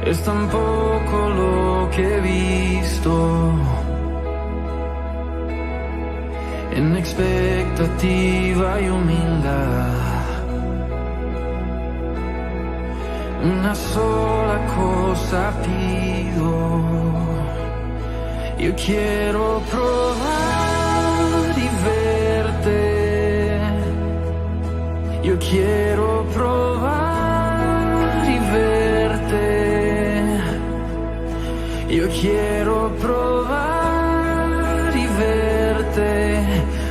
Es tan poco lo que he visto, en expectativa y humildad. Una sola cosa pido, yo quiero probar y verte, yo quiero probar y verte, yo quiero probar y verte,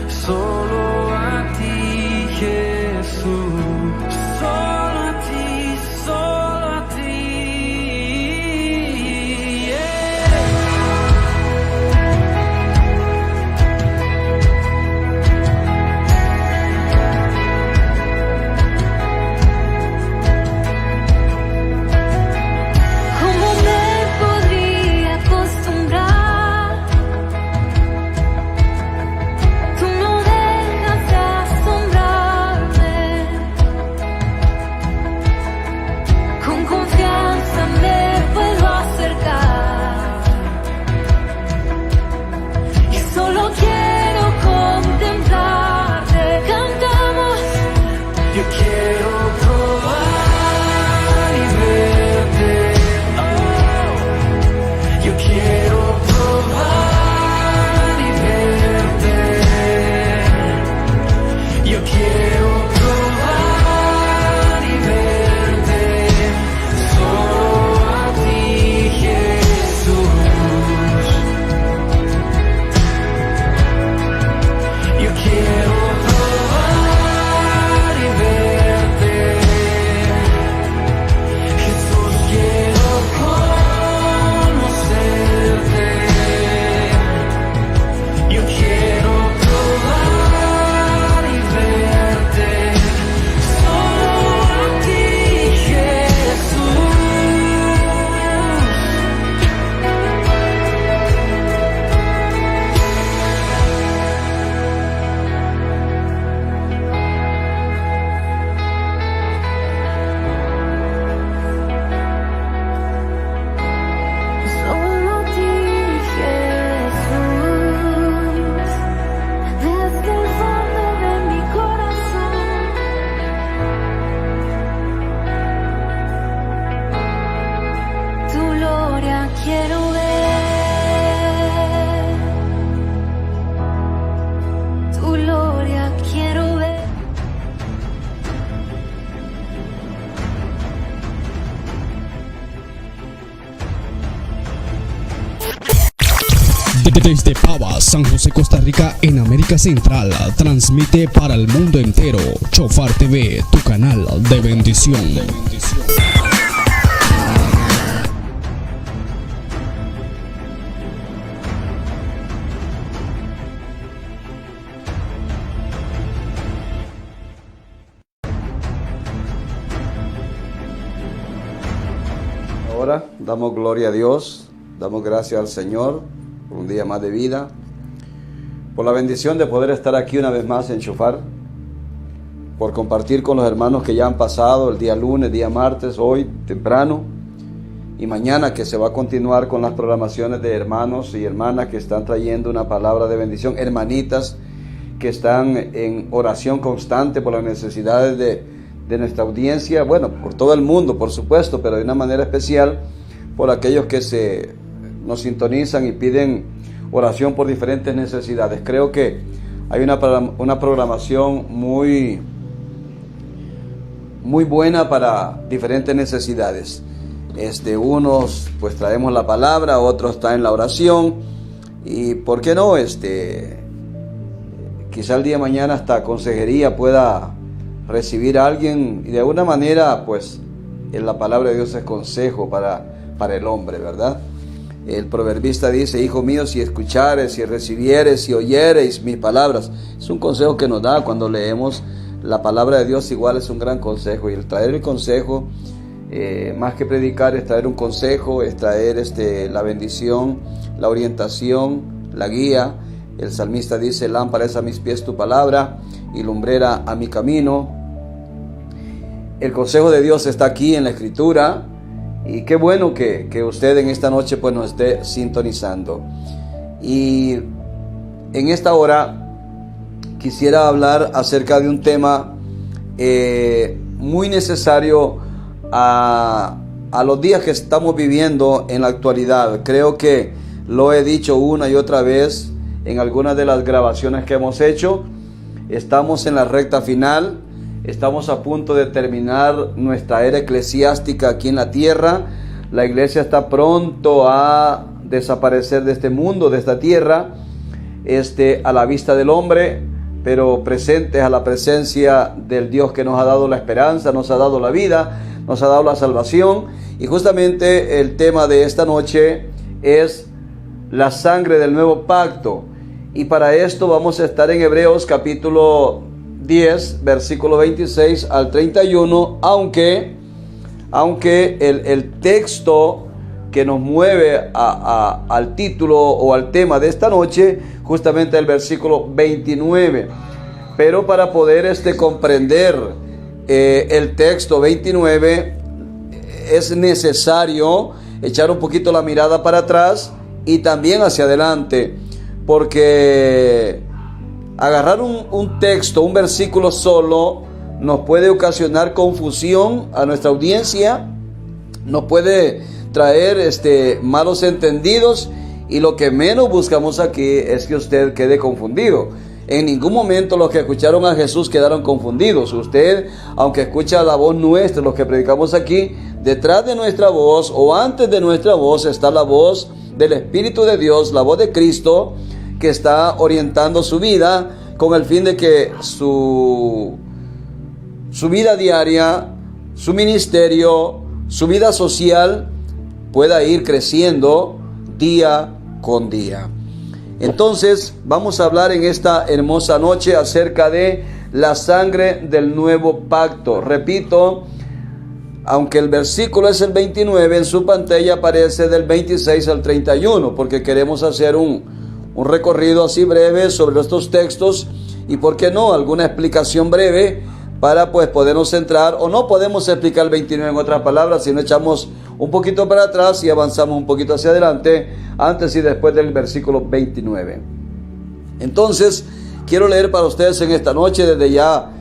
solo a ti, Jesús, solo a ti, solo a ti. Desde Pavas, San José, Costa Rica, en América Central, transmite para el mundo entero Shofar TV, tu canal de bendición. Ahora damos gloria a Dios, damos gracias al Señor por un día más de vida, por la bendición de poder estar aquí una vez más en Shofar, por compartir con los hermanos que ya han pasado el día lunes, día martes, hoy temprano y mañana, que se va a continuar con las programaciones de hermanos y hermanas que están trayendo una palabra de bendición, hermanitas que están en oración constante por las necesidades de nuestra audiencia, bueno, por todo el mundo, por supuesto, pero de una manera especial por aquellos que nos sintonizan y piden oración por diferentes necesidades. Creo que hay una programación muy buena para diferentes necesidades. Unos pues traemos la palabra, otros traen la oración, y por qué no, quizá el día de mañana hasta consejería pueda recibir a alguien, y de alguna manera pues en la palabra de Dios es consejo para el hombre, ¿verdad? El proverbista dice: hijo mío, si escuchares, si recibieres, si oyereis mis palabras. Es un consejo que nos da cuando leemos la palabra de Dios. Igual es un gran consejo, y el traer el consejo, más que predicar, es traer un consejo, es traer la bendición, la orientación, la guía. El salmista dice: lámpara es a mis pies tu palabra y lumbrera a mi camino. El consejo de Dios está aquí en la Escritura, Y qué bueno que usted en esta noche pues nos esté sintonizando. Y en esta hora quisiera hablar acerca de un tema muy necesario a los días que estamos viviendo en la actualidad. Creo que lo he dicho una y otra vez en algunas de las grabaciones que hemos hecho. Estamos en la recta final. Estamos a punto de terminar nuestra era eclesiástica aquí en la tierra. La iglesia está pronto a desaparecer de este mundo, de esta tierra, a la vista del hombre, pero presentes a la presencia del Dios que nos ha dado la esperanza, nos ha dado la vida, nos ha dado la salvación. Y justamente el tema de esta noche es la sangre del nuevo pacto. Y para esto vamos a estar en Hebreos capítulo 10, versículo 26 al 31, aunque el texto que nos mueve al título o al tema de esta noche, justamente el versículo 29. Pero para poder comprender el texto 29, es necesario echar un poquito la mirada para atrás y también hacia adelante, porque agarrar un texto, un versículo solo, nos puede ocasionar confusión a nuestra audiencia, nos puede traer malos entendidos, y lo que menos buscamos aquí es que usted quede confundido. En ningún momento los que escucharon a Jesús quedaron confundidos. Usted, aunque escucha la voz nuestra, los que predicamos aquí, detrás de nuestra voz o antes de nuestra voz está la voz del Espíritu de Dios, la voz de Cristo, que está orientando su vida con el fin de que su vida diaria, su ministerio, su vida social pueda ir creciendo día con día. Entonces vamos a hablar en esta hermosa noche acerca de la sangre del nuevo pacto. Repito, aunque el versículo es el 29, en su pantalla aparece del 26 al 31, porque queremos hacer un recorrido así breve sobre estos textos, y por qué no, alguna explicación breve para pues podernos centrar. O no podemos explicar el 29 en otras palabras, sino echamos un poquito para atrás y avanzamos un poquito hacia adelante, antes y después del versículo 29. Entonces quiero leer para ustedes en esta noche, desde ya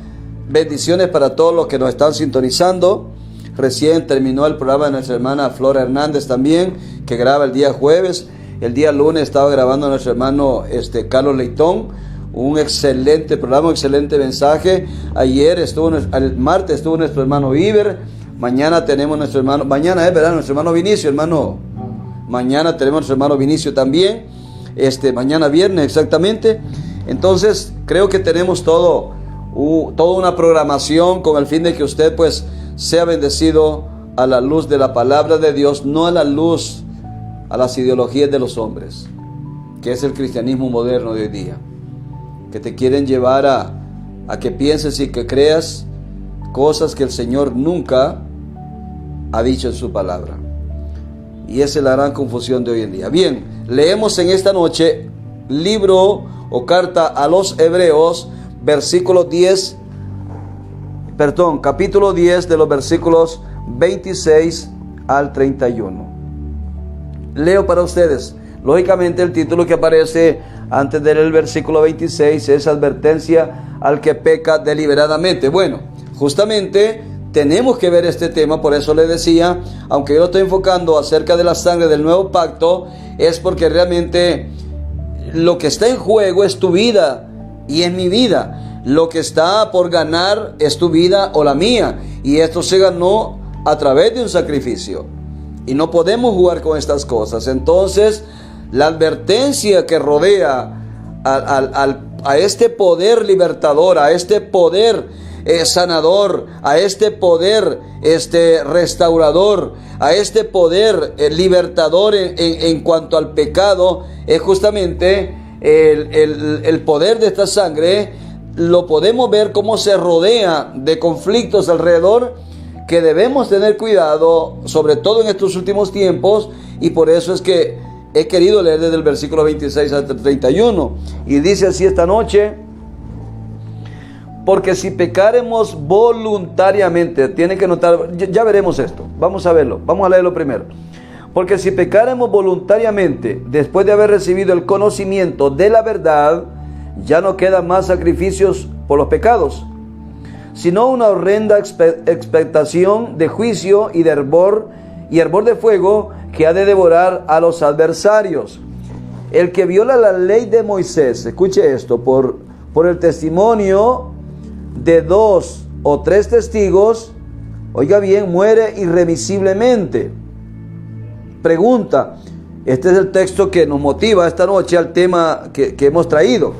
bendiciones para todos los que nos están sintonizando. Recién terminó el programa de nuestra hermana Flora Hernández también, que graba el día jueves. El día lunes estaba grabando nuestro hermano Carlos Leitón, un excelente programa, un excelente mensaje. Ayer el martes estuvo nuestro hermano Iber. Mañana tenemos nuestro hermano, mañana es verdad, nuestro hermano Vinicio, mañana tenemos nuestro hermano Vinicio también, mañana viernes exactamente. Entonces creo que tenemos toda una programación con el fin de que usted pues sea bendecido a la luz de la palabra de Dios, no a la luz a las ideologías de los hombres, que es el cristianismo moderno de hoy día, que te quieren llevar a que pienses y que creas cosas que el Señor nunca ha dicho en su palabra. Y esa es la gran confusión de hoy en día. Bien, leemos en esta noche libro o carta a los Hebreos, capítulo 10, de los versículos 26 al 31. Leo para ustedes. Lógicamente el título que aparece antes del versículo 26 es advertencia al que peca deliberadamente. Bueno, justamente tenemos que ver este tema, por eso le decía, aunque yo lo estoy enfocando acerca de la sangre del nuevo pacto, es porque realmente lo que está en juego es tu vida y es mi vida. Lo que está por ganar es tu vida o la mía, y esto se ganó a través de un sacrificio, y no podemos jugar con estas cosas. Entonces la advertencia que rodea a este poder libertador, a este poder sanador, a este poder restaurador, a este poder libertador en cuanto al pecado, es justamente el poder de esta sangre. Lo podemos ver cómo se rodea de conflictos alrededor, que debemos tener cuidado, sobre todo en estos últimos tiempos, y por eso es que he querido leer desde el versículo 26 hasta el 31, y dice así esta noche: Porque si pecaremos voluntariamente, tiene que notar, ya veremos esto, vamos a verlo, vamos a leerlo primero. Porque si pecaremos voluntariamente, después de haber recibido el conocimiento de la verdad, ya no quedan más sacrificios por los pecados, sino una horrenda expectación de juicio y hervor de fuego que ha de devorar a los adversarios. El que viola la ley de Moisés, escuche esto, por el testimonio de 2 o 3 testigos, oiga bien, muere irremisiblemente. Pregunta, este es el texto que nos motiva esta noche al tema que hemos traído.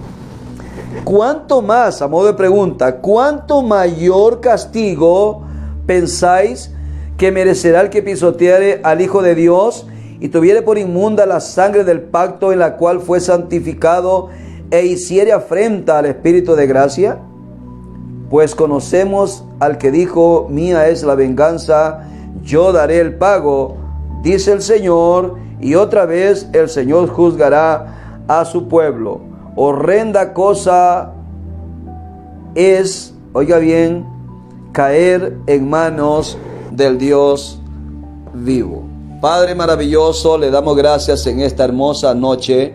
¿Cuánto más, a modo de pregunta, cuánto mayor castigo pensáis que merecerá el que pisoteare al Hijo de Dios y tuviere por inmunda la sangre del pacto en la cual fue santificado e hiciere afrenta al Espíritu de gracia? Pues conocemos al que dijo, mía es la venganza, yo daré el pago, dice el Señor, y otra vez el Señor juzgará a su pueblo. Horrenda cosa es, oiga bien, caer en manos del Dios vivo. Padre maravilloso, le damos gracias en esta hermosa noche,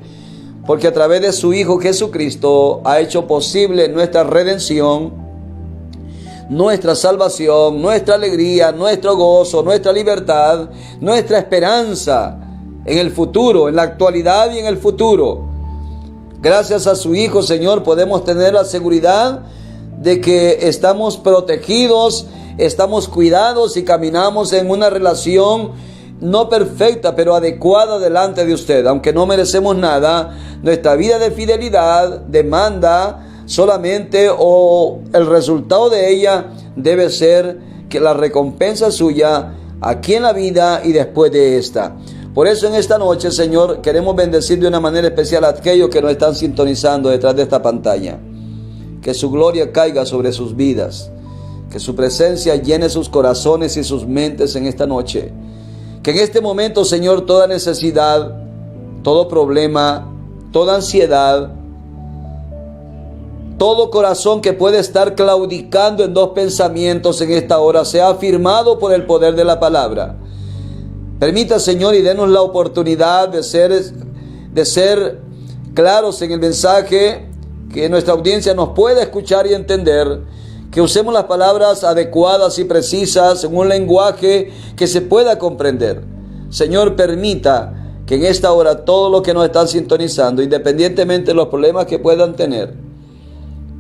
porque a través de su Hijo Jesucristo ha hecho posible nuestra redención, nuestra salvación, nuestra alegría, nuestro gozo, nuestra libertad, nuestra esperanza en el futuro, en la actualidad y en el futuro. Gracias a su Hijo, Señor, podemos tener la seguridad de que estamos protegidos, estamos cuidados y caminamos en una relación no perfecta, pero adecuada delante de usted. Aunque no merecemos nada, nuestra vida de fidelidad demanda solamente, o el resultado de ella debe ser que la recompensa suya aquí en la vida y después de esta. Por eso en esta noche, Señor, queremos bendecir de una manera especial a aquellos que nos están sintonizando detrás de esta pantalla. Que su gloria caiga sobre sus vidas, que su presencia llene sus corazones y sus mentes en esta noche. Que en este momento, Señor, toda necesidad, todo problema, toda ansiedad, todo corazón que puede estar claudicando en 2 pensamientos en esta hora sea afirmado por el poder de la palabra. Permita, Señor, y denos la oportunidad de ser claros en el mensaje, que nuestra audiencia nos pueda escuchar y entender, que usemos las palabras adecuadas y precisas en un lenguaje que se pueda comprender. Señor, permita que en esta hora todos los que nos están sintonizando, independientemente de los problemas que puedan tener,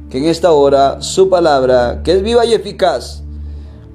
que en esta hora su palabra, que es viva y eficaz,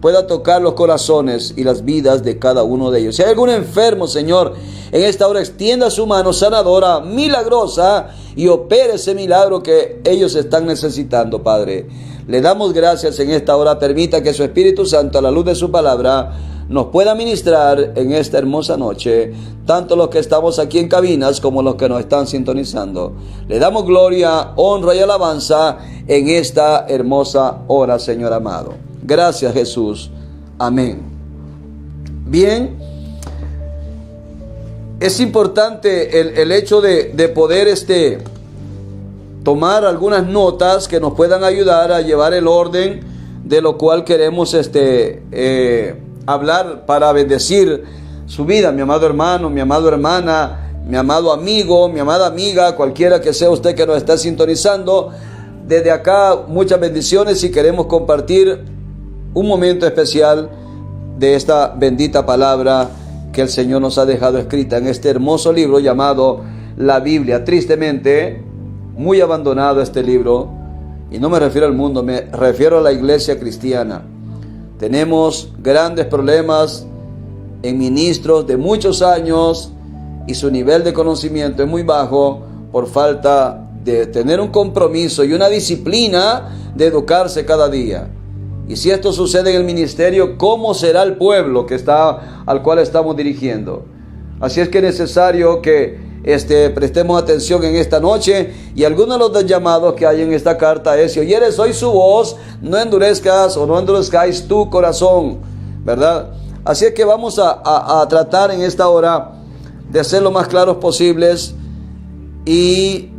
pueda tocar los corazones y las vidas de cada uno de ellos. Si hay algún enfermo, Señor, en esta hora extienda su mano sanadora, milagrosa, y opere ese milagro que ellos están necesitando, Padre. Le damos gracias en esta hora. Permita que su Espíritu Santo, a la luz de su palabra, nos pueda ministrar en esta hermosa noche, tanto los que estamos aquí en cabinas como los que nos están sintonizando. Le damos gloria, honra y alabanza en esta hermosa hora, Señor amado. Gracias, Jesús. Amén. Bien, es importante el hecho de poder tomar algunas notas que nos puedan ayudar a llevar el orden de lo cual queremos hablar para bendecir su vida, mi amado hermano, mi amado hermana, mi amado amigo, mi amada amiga, cualquiera que sea usted que nos está sintonizando. Desde acá, muchas bendiciones y queremos compartir un momento especial de esta bendita palabra que el Señor nos ha dejado escrita en este hermoso libro llamado la Biblia. Tristemente, muy abandonado este libro, y no me refiero al mundo, me refiero a la iglesia cristiana. Tenemos grandes problemas en ministros de muchos años y su nivel de conocimiento es muy bajo por falta de tener un compromiso y una disciplina de educarse cada día. Y si esto sucede en el ministerio, ¿cómo será el pueblo al cual estamos dirigiendo? Así es que es necesario que prestemos atención en esta noche. Y algunos de los llamados que hay en esta carta es: si oyeres hoy su voz, no endurezcas o no endurezcáis tu corazón, ¿verdad? Así es que vamos a tratar en esta hora de ser lo más claros posibles. Y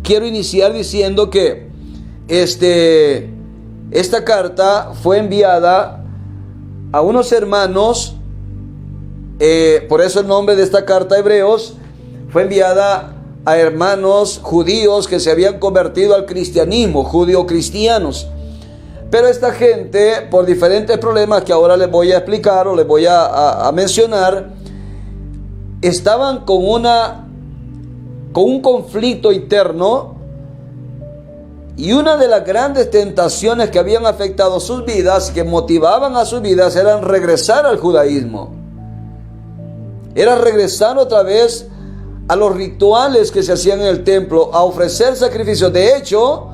quiero iniciar diciendo que esta carta fue enviada a unos hermanos, por eso el nombre de esta carta, Hebreos, fue enviada a hermanos judíos que se habían convertido al cristianismo, judío-cristianos. Pero esta gente, por diferentes problemas que ahora les voy a explicar o les voy a mencionar, estaban con un conflicto interno, y una de las grandes tentaciones que habían afectado sus vidas, que motivaban a sus vidas, eran regresar al judaísmo. Era regresar otra vez a los rituales que se hacían en el templo, a ofrecer sacrificios. De hecho,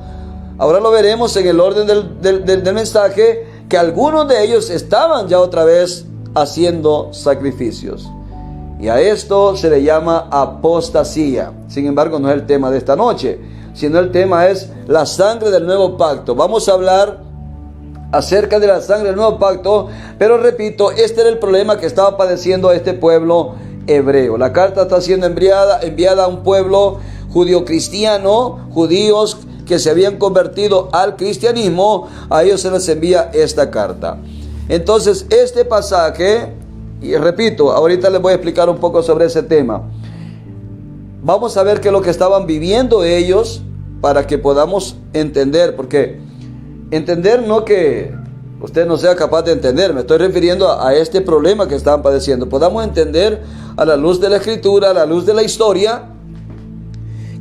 ahora lo veremos en el orden del mensaje, que algunos de ellos estaban ya otra vez haciendo sacrificios. Y a esto se le llama apostasía. Sin embargo, no es el tema de esta noche, sino el tema es la sangre del nuevo pacto. Vamos a hablar acerca de la sangre del nuevo pacto, pero repito, este era el problema que estaba padeciendo este pueblo hebreo. La carta está siendo enviada a un pueblo judío-cristiano, judíos que se habían convertido al cristianismo. A ellos se les envía esta carta. Entonces, este pasaje, y repito, ahorita les voy a explicar un poco sobre ese tema. Vamos a ver qué es lo que estaban viviendo ellos para que podamos entender, porque entender no que usted no sea capaz de entender, me estoy refiriendo a este problema que estaban padeciendo. Podamos entender a la luz de la escritura, a la luz de la historia,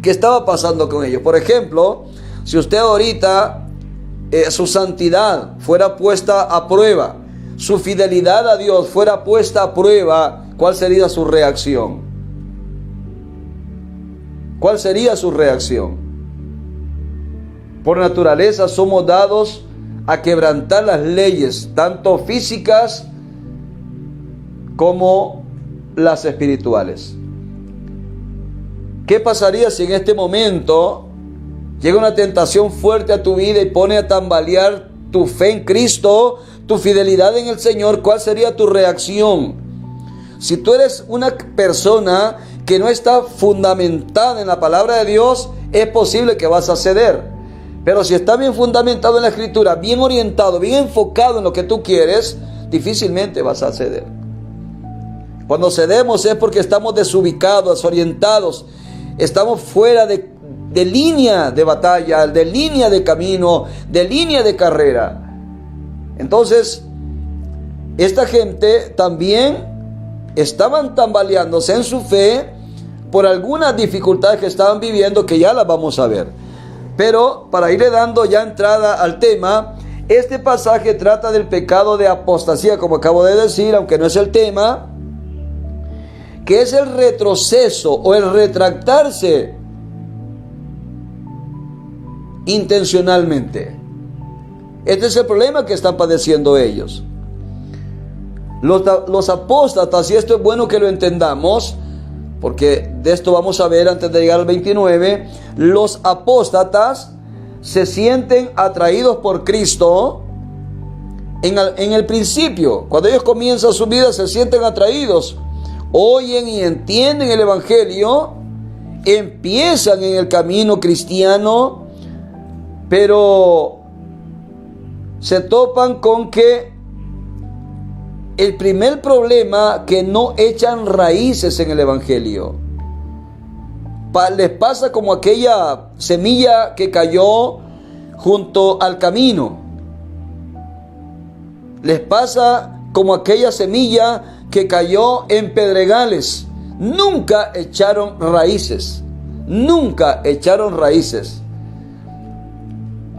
qué estaba pasando con ellos. Por ejemplo, si usted ahorita su santidad fuera puesta a prueba, su fidelidad a Dios fuera puesta a prueba, ¿cuál sería su reacción? ¿Cuál sería su reacción? Por naturaleza somos dados a quebrantar las leyes, tanto físicas como las espirituales. ¿Qué pasaría si en este momento llega una tentación fuerte a tu vida y pone a tambalear tu fe en Cristo, tu fidelidad en el Señor? ¿Cuál sería tu reacción? Si tú eres una persona que no está fundamentada en la palabra de Dios, es posible que vas a ceder. Pero si está bien fundamentado en la escritura, bien orientado, bien enfocado en lo que tú quieres, difícilmente vas a ceder. Cuando cedemos es porque estamos desubicados, desorientados, estamos fuera de línea de batalla, de línea de camino, de línea de carrera. Entonces, esta gente también estaban tambaleándose en su fe por algunas dificultades que estaban viviendo, que ya las vamos a ver. Pero para irle dando ya entrada al tema, este pasaje trata del pecado de apostasía, como acabo de decir, aunque no es el tema, que es el retroceso o el retractarse intencionalmente. Este es el problema que están padeciendo ellos. Los apóstatas, y esto es bueno que lo entendamos, porque de esto vamos a ver antes de llegar al 29, los apóstatas se sienten atraídos por Cristo en el principio. Cuando ellos comienzan su vida se sienten atraídos, oyen y entienden el Evangelio, empiezan en el camino cristiano, pero se topan con que el primer problema, que no echan raíces en el Evangelio. Les pasa como aquella semilla que cayó junto al camino. Les pasa como aquella semilla que cayó en pedregales. Nunca echaron raíces. Nunca echaron raíces.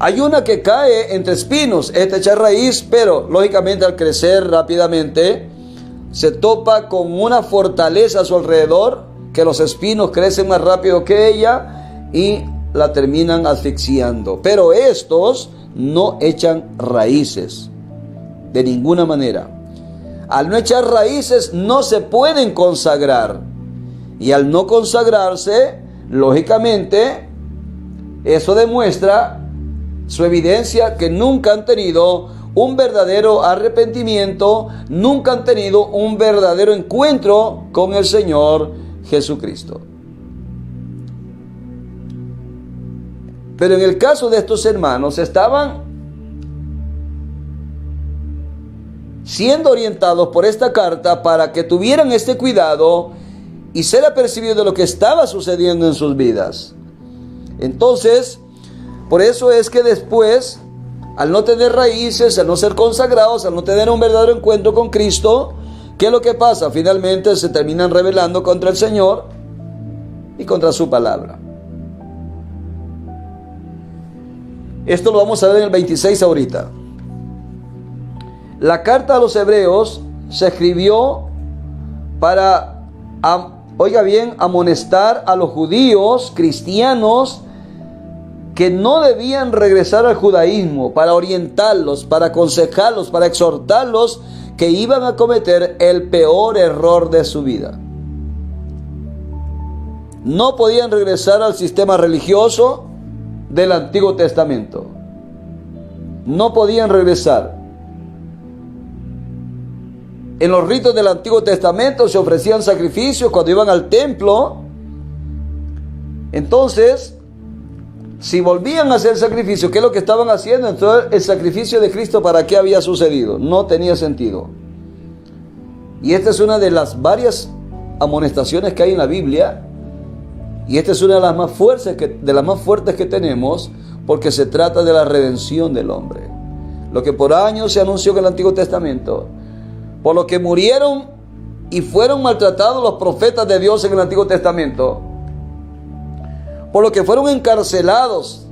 Hay una que cae entre espinos, esta echa raíz, pero lógicamente al crecer rápidamente se topa con una fortaleza a su alrededor, que los espinos crecen más rápido que ella y la terminan asfixiando. Pero estos no echan raíces de ninguna manera. Al no echar raíces no se pueden consagrar, y al no consagrarse, lógicamente, eso demuestra su evidencia que nunca han tenido un verdadero arrepentimiento, nunca han tenido un verdadero encuentro con el Señor Jesucristo. Pero en el caso de estos hermanos, estaban siendo orientados por esta carta para que tuvieran este cuidado y ser apercibidos de lo que estaba sucediendo en sus vidas. Entonces, por eso es que después, al no tener raíces, al no ser consagrados, al no tener un verdadero encuentro con Cristo, ¿qué es lo que pasa? Finalmente se terminan rebelando contra el Señor y contra su palabra. Esto lo vamos a ver en el 26 ahorita. La carta a los hebreos se escribió para, oiga bien, amonestar a los judíos cristianos que no debían regresar al judaísmo, para orientarlos, para aconsejarlos, para exhortarlos, que iban a cometer el peor error de su vida. No podían regresar al sistema religioso del Antiguo Testamento. No podían regresar. En los ritos del Antiguo Testamento se ofrecían sacrificios cuando iban al templo. Entonces, si volvían a hacer sacrificio, ¿qué es lo que estaban haciendo? Entonces, el sacrificio de Cristo, ¿para qué había sucedido? No tenía sentido. Y esta es una de las varias amonestaciones que hay en la Biblia. Y esta es una de las más fuertes que tenemos, porque se trata de la redención del hombre. Lo que por años se anunció en el Antiguo Testamento, por lo que murieron y fueron maltratados los profetas de Dios en el Antiguo Testamento, por lo que fueron encarcelados,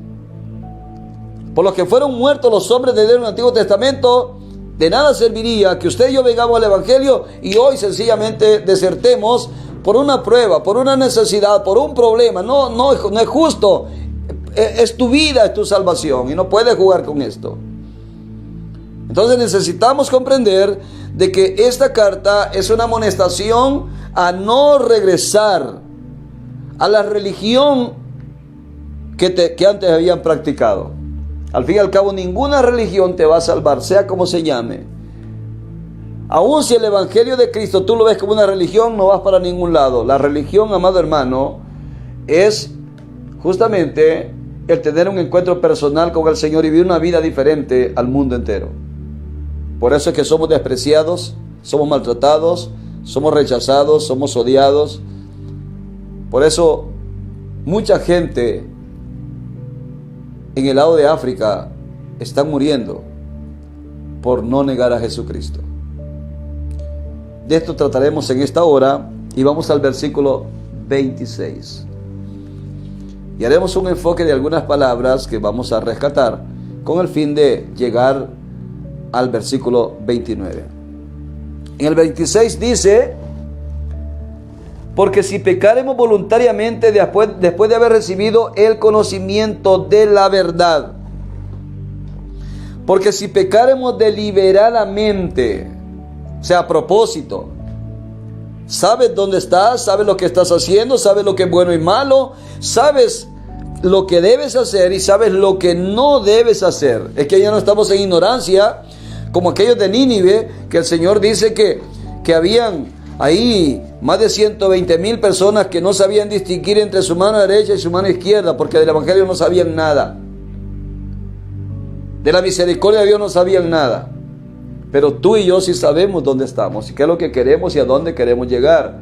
por lo que fueron muertos los hombres de Dios en el Antiguo Testamento, de nada serviría que usted y yo vengamos al Evangelio y hoy sencillamente desertemos por una prueba, por una necesidad, por un problema. No es justo. Es tu vida, es tu salvación, y no puedes jugar con esto. Entonces necesitamos comprender de que esta carta es una amonestación a no regresar a la religión que antes habían practicado. Al fin y al cabo, ninguna religión te va a salvar, sea como se llame. Aun si el Evangelio de Cristo tú lo ves como una religión, no vas para ningún lado. La religión, amado hermano, es justamente el tener un encuentro personal con el Señor y vivir una vida diferente al mundo entero. Por eso es que somos despreciados, somos maltratados, somos rechazados, somos odiados. Por eso mucha gente en el lado de África está muriendo por no negar a Jesucristo. De esto trataremos en esta hora y vamos al versículo 26. Y haremos un enfoque de algunas palabras que vamos a rescatar con el fin de llegar al versículo 29. En el 26 dice: porque si pecaremos voluntariamente después de haber recibido el conocimiento de la verdad, porque si pecaremos deliberadamente, o sea, a propósito, sabes dónde estás, sabes lo que estás haciendo, sabes lo que es bueno y malo, sabes lo que debes hacer y sabes lo que no debes hacer. Es que ya no estamos en ignorancia, como aquellos de Nínive, que el Señor dice que habían ahí más de 120,000 personas que no sabían distinguir entre su mano derecha y su mano izquierda, porque del Evangelio no sabían nada. De la misericordia de Dios no sabían nada. Pero tú y yo sí sabemos dónde estamos y qué es lo que queremos y a dónde queremos llegar.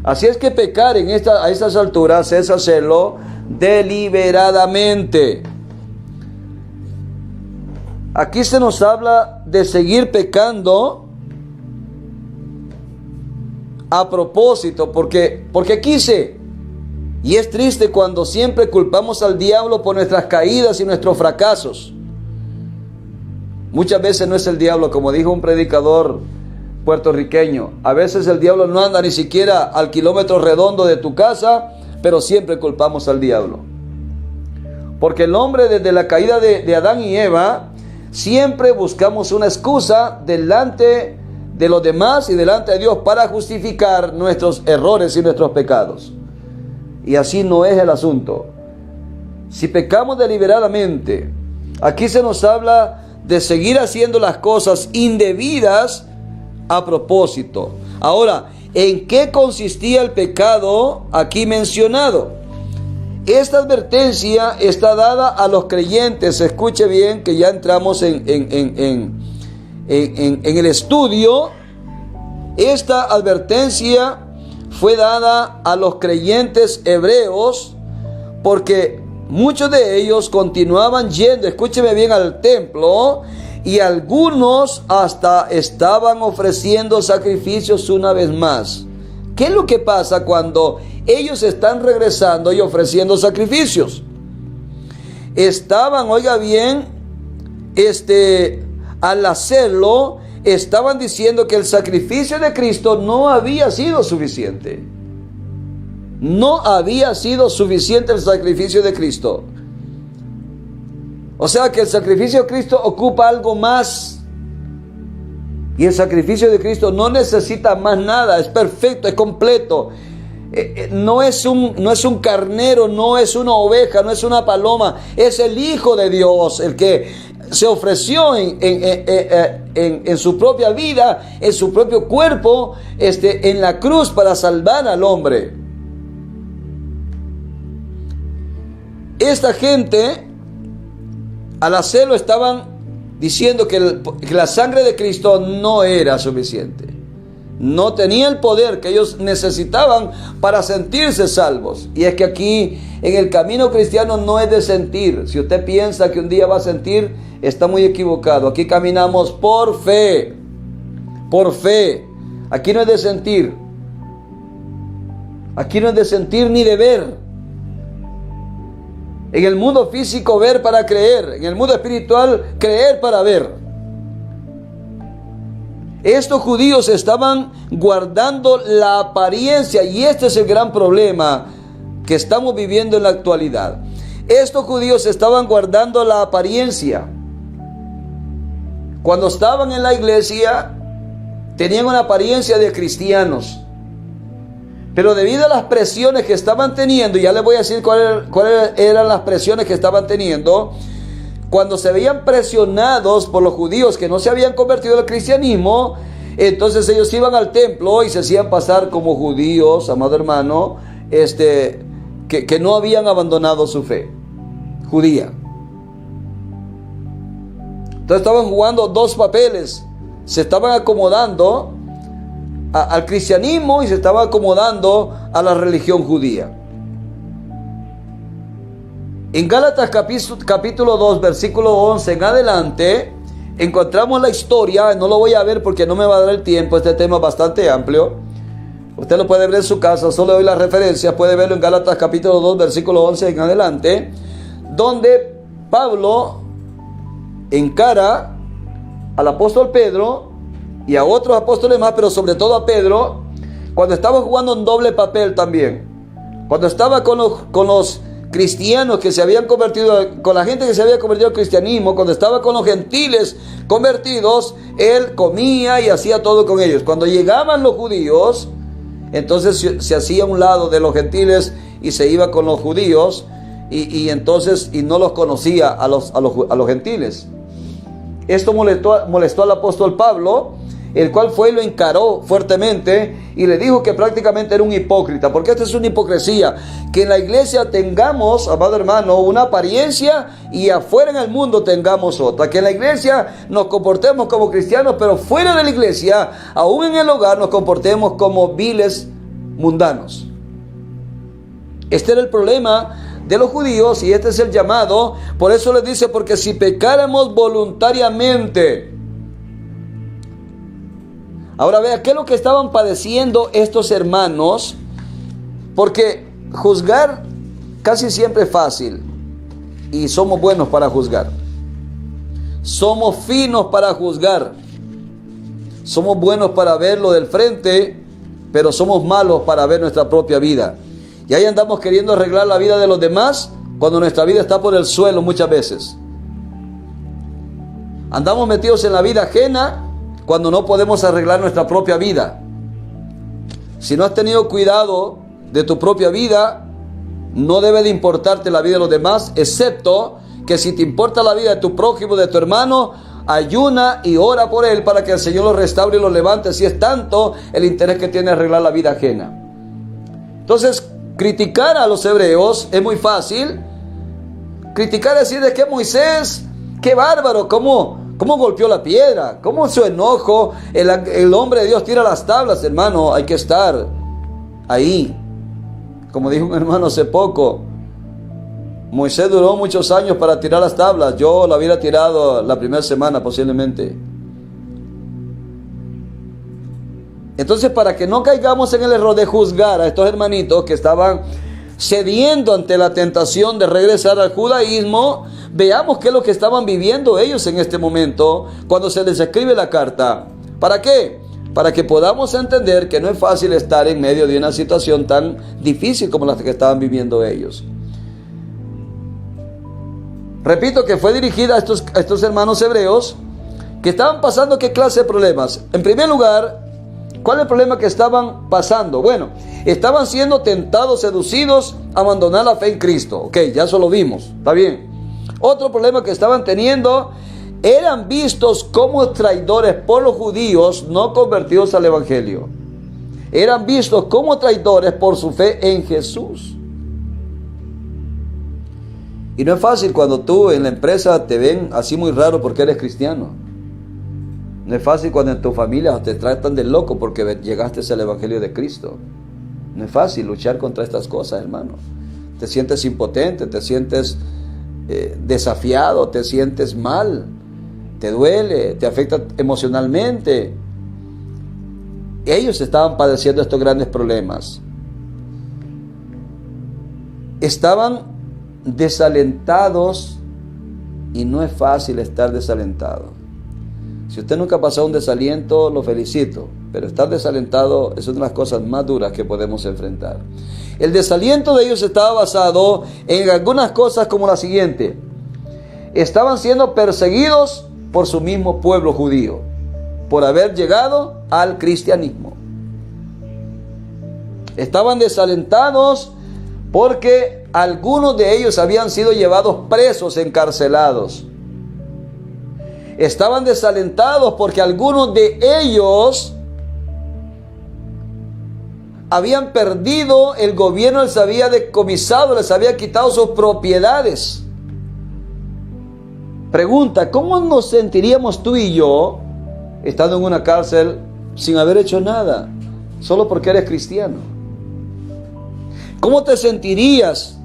Así es que pecar a estas alturas es hacerlo deliberadamente. Aquí se nos habla de seguir pecando a propósito, porque quise. Y es triste cuando siempre culpamos al diablo por nuestras caídas y nuestros fracasos. Muchas veces no es el diablo, como dijo un predicador puertorriqueño. A veces el diablo no anda ni siquiera al kilómetro redondo de tu casa, pero siempre culpamos al diablo. Porque el hombre, desde la caída de Adán y Eva, siempre buscamos una excusa delante de los demás y delante de Dios para justificar nuestros errores y nuestros pecados. Y así no es el asunto. Si pecamos deliberadamente, aquí se nos habla de seguir haciendo las cosas indebidas a propósito. Ahora, ¿en qué consistía el pecado aquí mencionado? Esta advertencia está dada a los creyentes. Escuche bien que ya entramos en el estudio. Esta advertencia fue dada a los creyentes hebreos porque muchos de ellos continuaban yendo, escúcheme bien, al templo, y algunos hasta estaban ofreciendo sacrificios una vez más. ¿Qué es lo que pasa cuando ellos están regresando y ofreciendo sacrificios? Estaban, oiga bien, al hacerlo, estaban diciendo que el sacrificio de Cristo no había sido suficiente. No había sido suficiente el sacrificio de Cristo. O sea que el sacrificio de Cristo ocupa algo más. Y el sacrificio de Cristo no necesita más nada. Es perfecto, es completo. No es un carnero, no es una oveja, no es una paloma. Es el Hijo de Dios el que se ofreció en su propia vida, en su propio cuerpo, en la cruz para salvar al hombre. Esta gente, al hacerlo, estaban diciendo que la sangre de Cristo no era suficiente. No tenía el poder que ellos necesitaban para sentirse salvos. Y es que aquí, en el camino cristiano, no es de sentir. Si usted piensa que un día va a sentir, está muy equivocado. Aquí caminamos por fe. Por fe. Aquí no es de sentir. Aquí no es de sentir ni de ver. En el mundo físico, ver para creer. En el mundo espiritual, creer para ver. Estos judíos estaban guardando la apariencia, y este es el gran problema que estamos viviendo en la actualidad. Estos judíos estaban guardando la apariencia. Cuando estaban en la iglesia, tenían una apariencia de cristianos. Pero debido a las presiones que estaban teniendo, y ya les voy a decir cuáles eran las presiones que estaban teniendo, cuando se veían presionados por los judíos que no se habían convertido al cristianismo, entonces ellos iban al templo y se hacían pasar como judíos, amado hermano, que no habían abandonado su fe judía. Entonces estaban jugando dos papeles. Se estaban acomodando al cristianismo y se estaban acomodando a la religión judía. En Gálatas capítulo 2, versículo 11 en adelante, encontramos la historia. No lo voy a ver porque no me va a dar el tiempo. Este tema es bastante amplio. Usted lo puede ver en su casa. Solo doy las referencias. Puede verlo en Gálatas capítulo 2, versículo 11 en adelante, donde Pablo encara al apóstol Pedro y a otros apóstoles más, pero sobre todo a Pedro, cuando estaba jugando un doble papel también. Cuando estaba con los cristianos que se habían convertido, con la gente que se había convertido al cristianismo, cuando estaba con los gentiles convertidos, él comía y hacía todo con ellos. Cuando llegaban los judíos, entonces se hacía a un lado de los gentiles y se iba con los judíos, y entonces no los conocía a los gentiles. Esto molestó al apóstol Pablo, el cual fue y lo encaró fuertemente y le dijo que prácticamente era un hipócrita, porque esta es una hipocresía, que en la iglesia tengamos, amado hermano, una apariencia y afuera en el mundo tengamos otra, que en la iglesia nos comportemos como cristianos, pero fuera de la iglesia, aún en el hogar, nos comportemos como viles mundanos. Este era el problema de los judíos y este es el llamado. Por eso les dice, porque si pecáramos voluntariamente. Ahora vea, ¿qué es lo que estaban padeciendo estos hermanos? Porque juzgar casi siempre es fácil y somos buenos para juzgar. Somos finos para juzgar. Somos buenos para verlo del frente, pero somos malos para ver nuestra propia vida. Y ahí andamos queriendo arreglar la vida de los demás cuando nuestra vida está por el suelo muchas veces. Andamos metidos en la vida ajena cuando no podemos arreglar nuestra propia vida. Si no has tenido cuidado de tu propia vida, no debe de importarte la vida de los demás, excepto que si te importa la vida de tu prójimo, de tu hermano, ayuna y ora por él para que el Señor lo restaure y lo levante, si es tanto el interés que tiene arreglar la vida ajena. Entonces, criticar a los hebreos es muy fácil. Criticar, decir de que Moisés, qué bárbaro, cómo golpeó la piedra, cómo su enojo, el hombre de Dios tira las tablas. Hermano, hay que estar ahí. Como dijo un hermano hace poco, Moisés duró muchos años para tirar las tablas. Yo la hubiera tirado la primera semana posiblemente. Entonces, para que no caigamos en el error de juzgar a estos hermanitos que estaban cediendo ante la tentación de regresar al judaísmo, veamos qué es lo que estaban viviendo ellos en este momento cuando se les escribe la carta. ¿Para qué? Para que podamos entender que no es fácil estar en medio de una situación tan difícil como la que estaban viviendo ellos. Repito que fue dirigida a estos hermanos hebreos que estaban pasando qué clase de problemas. En primer lugar, ¿cuál es el problema que estaban pasando? Bueno, estaban siendo tentados, seducidos a abandonar la fe en Cristo. Ok, ya eso lo vimos, está bien. Otro problema que estaban teniendo, eran vistos como traidores por los judíos no convertidos al evangelio. Eran vistos como traidores por su fe en Jesús. Y no es fácil cuando tú en la empresa te ven así muy raro porque eres cristiano. No es fácil cuando en tu familia te tratan de loco porque llegaste al evangelio de Cristo. No es fácil luchar contra estas cosas, hermano. Te sientes impotente, te sientes desafiado, te sientes mal, te duele, te afecta emocionalmente. Ellos estaban padeciendo estos grandes problemas. Estaban desalentados y no es fácil estar desalentado. Si usted nunca ha pasado un desaliento, lo felicito, pero estar desalentado es una de las cosas más duras que podemos enfrentar. El desaliento de ellos estaba basado en algunas cosas como la siguiente: estaban siendo perseguidos por su mismo pueblo judío, por haber llegado al cristianismo. Estaban desalentados porque algunos de ellos habían sido llevados presos, encarcelados. Estaban desalentados porque algunos de ellos habían perdido, el gobierno les había decomisado, les había quitado sus propiedades. Pregunta: ¿cómo nos sentiríamos tú y yo estando en una cárcel sin haber hecho nada, solo porque eres cristiano? ¿Cómo te sentirías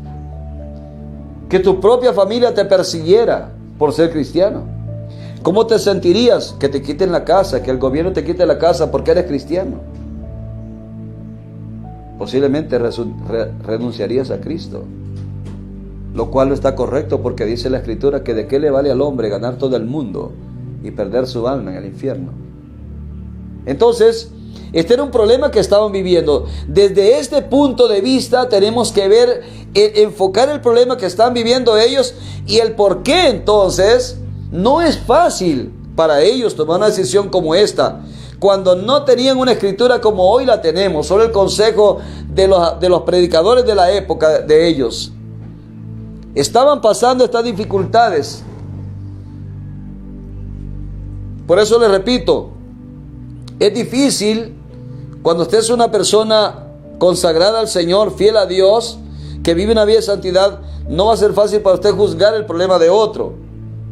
que tu propia familia te persiguiera por ser cristiano? ¿Cómo te sentirías que te quiten la casa, que el gobierno te quite la casa porque eres cristiano? Posiblemente renunciarías a Cristo, lo cual no está correcto, porque dice la Escritura que de qué le vale al hombre ganar todo el mundo y perder su alma en el infierno. Entonces, este era un problema que estaban viviendo. Desde este punto de vista tenemos que ver, enfocar el problema que están viviendo ellos y el por qué entonces no es fácil para ellos tomar una decisión como esta, cuando no tenían una escritura como hoy la tenemos, solo el consejo de los predicadores de la época de ellos. Estaban pasando estas dificultades. Por eso les repito, es difícil cuando usted es una persona consagrada al Señor, fiel a Dios, que vive una vida de santidad. No va a ser fácil para usted juzgar el problema de otro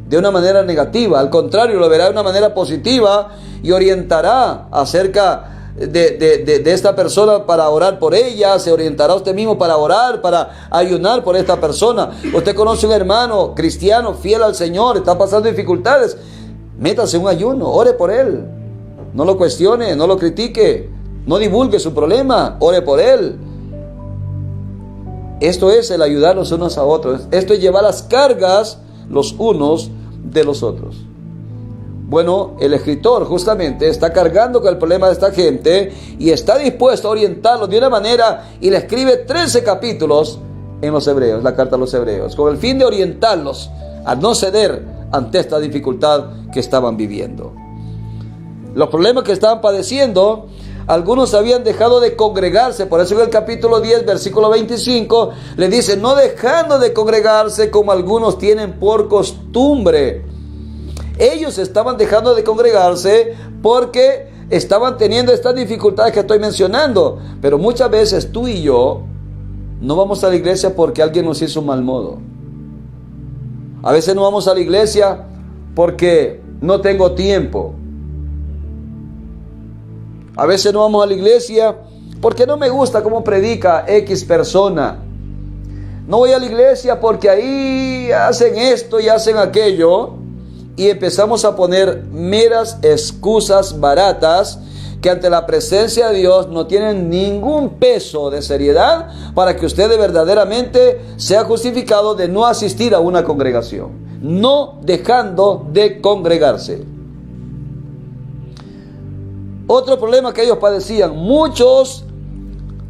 de una manera negativa. Al contrario, lo verá de una manera positiva y orientará acerca de esta persona para orar por ella. Se orientará usted mismo para orar, para ayunar por esta persona. Usted conoce un hermano cristiano fiel al Señor, está pasando dificultades, métase en un ayuno, ore por él. No lo cuestione, no lo critique, no divulgue su problema, ore por él. Esto es el ayudar los unos a otros. Esto es llevar las cargas los unos de los otros. Bueno, el escritor justamente está cargando con el problema de esta gente y está dispuesto a orientarlos de una manera, y le escribe 13 capítulos en los Hebreos, la carta a los Hebreos, con el fin de orientarlos a no ceder ante esta dificultad que estaban viviendo. Los problemas que estaban padeciendo, algunos habían dejado de congregarse. Por eso en el capítulo 10, versículo 25, le dice: no dejando de congregarse como algunos tienen por costumbre. Ellos estaban dejando de congregarse porque estaban teniendo estas dificultades que estoy mencionando. Pero muchas veces tú y yo No vamos a la iglesia porque alguien nos hizo un mal modo. A veces no vamos a la iglesia porque no tengo tiempo. A veces no vamos a la iglesia porque no me gusta cómo predica X persona. No voy a la iglesia porque ahí hacen esto y hacen aquello. Y empezamos a poner meras excusas baratas que ante la presencia de Dios no tienen ningún peso de seriedad para que usted verdaderamente sea justificado de no asistir a una congregación, no dejando de congregarse. Otro problema que ellos padecían, muchos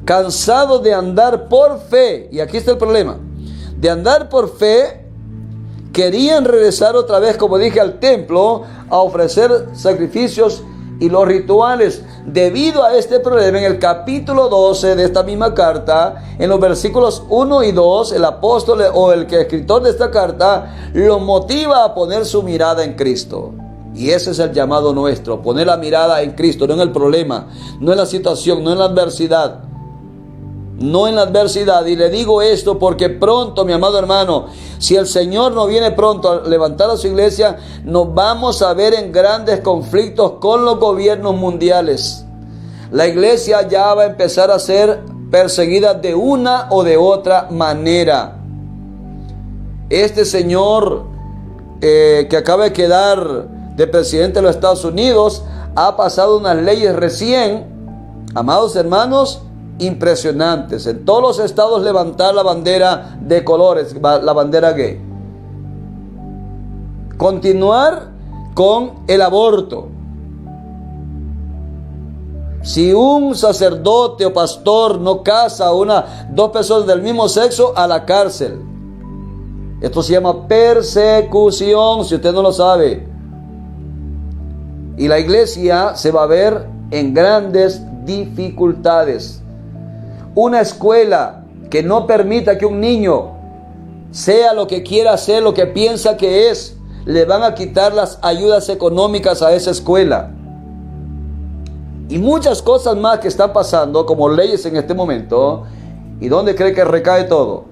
cansados de andar por fe, y aquí está el problema, de andar por fe, querían regresar otra vez, como dije, al templo a ofrecer sacrificios y los rituales. Debido a este problema, en el capítulo 12 de esta misma carta, en los versículos 1 y 2, el apóstol o el escritor de esta carta los motiva a poner su mirada en Cristo. Y ese es el llamado nuestro, poner la mirada en Cristo, no en el problema, no en la situación, no en la adversidad. No en la adversidad. Y le digo esto porque pronto, mi amado hermano, si el Señor no viene pronto a levantar a su iglesia, nos vamos a ver en grandes conflictos con los gobiernos mundiales. La iglesia ya va a empezar a ser perseguida de una o de otra manera. Este señor que acaba de quedar de presidente de los Estados Unidos ha pasado unas leyes recién, amados hermanos, impresionantes. En todos los estados levantar la bandera de colores, la bandera gay. Continuar con el aborto. Si un sacerdote o pastor no casa a dos personas del mismo sexo, a la cárcel. Esto se llama persecución, si usted no lo sabe. Y la iglesia se va a ver en grandes dificultades. Una escuela que no permita que un niño sea lo que quiera ser, lo que piensa que es, le van a quitar las ayudas económicas a esa escuela. Y muchas cosas más que están pasando como leyes en este momento. ¿Y dónde cree que recae todo?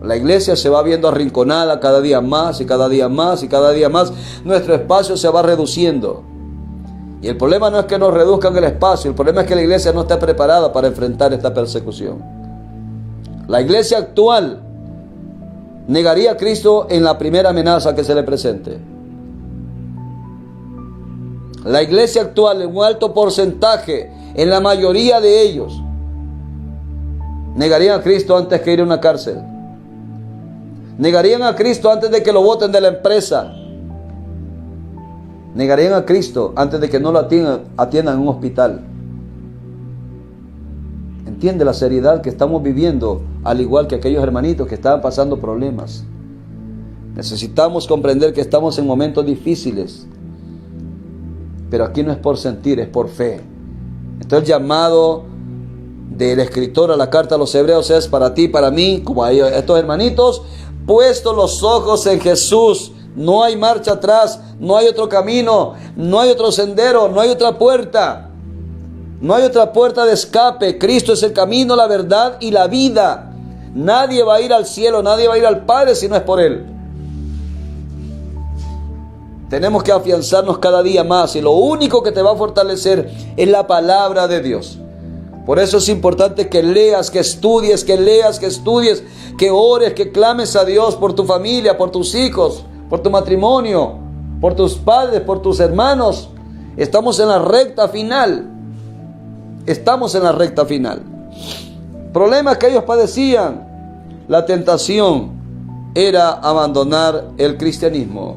La iglesia se va viendo arrinconada cada día más y cada día más y cada día más. Nuestro espacio se va reduciendo. Y el problema no es que nos reduzcan el espacio, el problema es que la iglesia no está preparada para enfrentar esta persecución. La iglesia actual negaría a Cristo en la primera amenaza que se le presente. La iglesia actual, en un alto porcentaje, en la mayoría de ellos, negarían a Cristo antes que ir a una cárcel. Negarían a Cristo antes de que lo boten de la empresa. Negarían a Cristo antes de que no lo atiendan en un hospital. Entiende la seriedad que estamos viviendo, al igual que aquellos hermanitos que estaban pasando problemas. Necesitamos comprender que estamos en momentos difíciles. Pero aquí no es por sentir, es por fe. Entonces el llamado del escritor a la carta a los hebreos es para ti, para mí, como a ellos, estos hermanitos, puesto los ojos en Jesús. No hay marcha atrás, no hay otro camino, no hay otro sendero, no hay otra puerta. No hay otra puerta de escape. Cristo es el camino, la verdad y la vida. Nadie va a ir al cielo, nadie va a ir al Padre si no es por Él. Tenemos que afianzarnos cada día más y lo único que te va a fortalecer es la palabra de Dios. Por eso es importante que leas, que estudies, que ores, que clames a Dios por tu familia, por tus hijos, por tu matrimonio, por tus padres, por tus hermanos. Estamos en la recta final. Estamos en la recta final. Problemas que ellos padecían. La tentación era abandonar el cristianismo.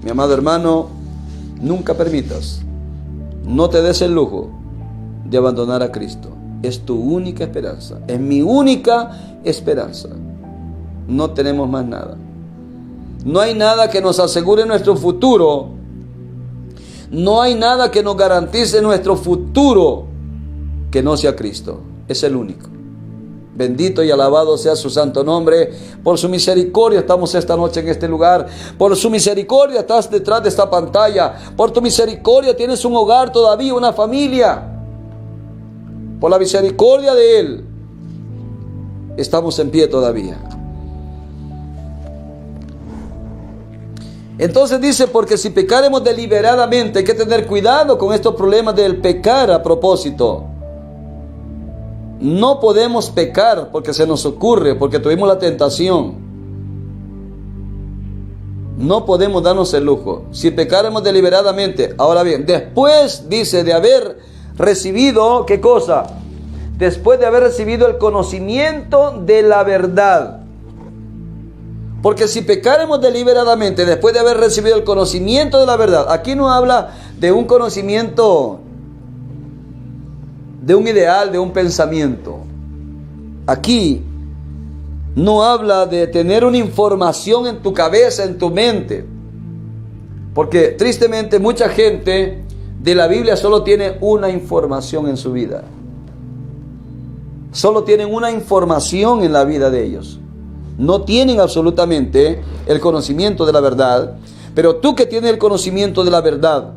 Mi amado hermano, nunca permitas, no te des el lujo de abandonar a Cristo. Es tu única esperanza, es mi única esperanza. No tenemos más nada. No hay nada que nos asegure nuestro futuro. No hay nada que nos garantice nuestro futuro que no sea Cristo. Es el único. Bendito y alabado sea su santo nombre. Por su misericordia estamos esta noche en este lugar. Por su misericordia estás detrás de esta pantalla. Por tu misericordia tienes un hogar todavía, una familia. Por la misericordia de Él estamos en pie todavía. Entonces dice, porque si pecaremos deliberadamente, hay que tener cuidado con estos problemas del pecar a propósito. No podemos pecar porque se nos ocurre, porque tuvimos la tentación. No podemos darnos el lujo. Si pecaremos deliberadamente, ahora bien, después dice de haber recibido, ¿qué cosa? Después de haber recibido el conocimiento de la verdad. Porque si pecaremos deliberadamente, después de haber recibido el conocimiento de la verdad, aquí no habla de un conocimiento, de un ideal, de un pensamiento. Aquí no habla de tener una información en tu cabeza, en tu mente. Porque tristemente mucha gente de la Biblia solo tiene una información en su vida. Solo tienen una información en la vida de ellos. No tienen absolutamente el conocimiento de la verdad. Pero tú que tienes el conocimiento de la verdad,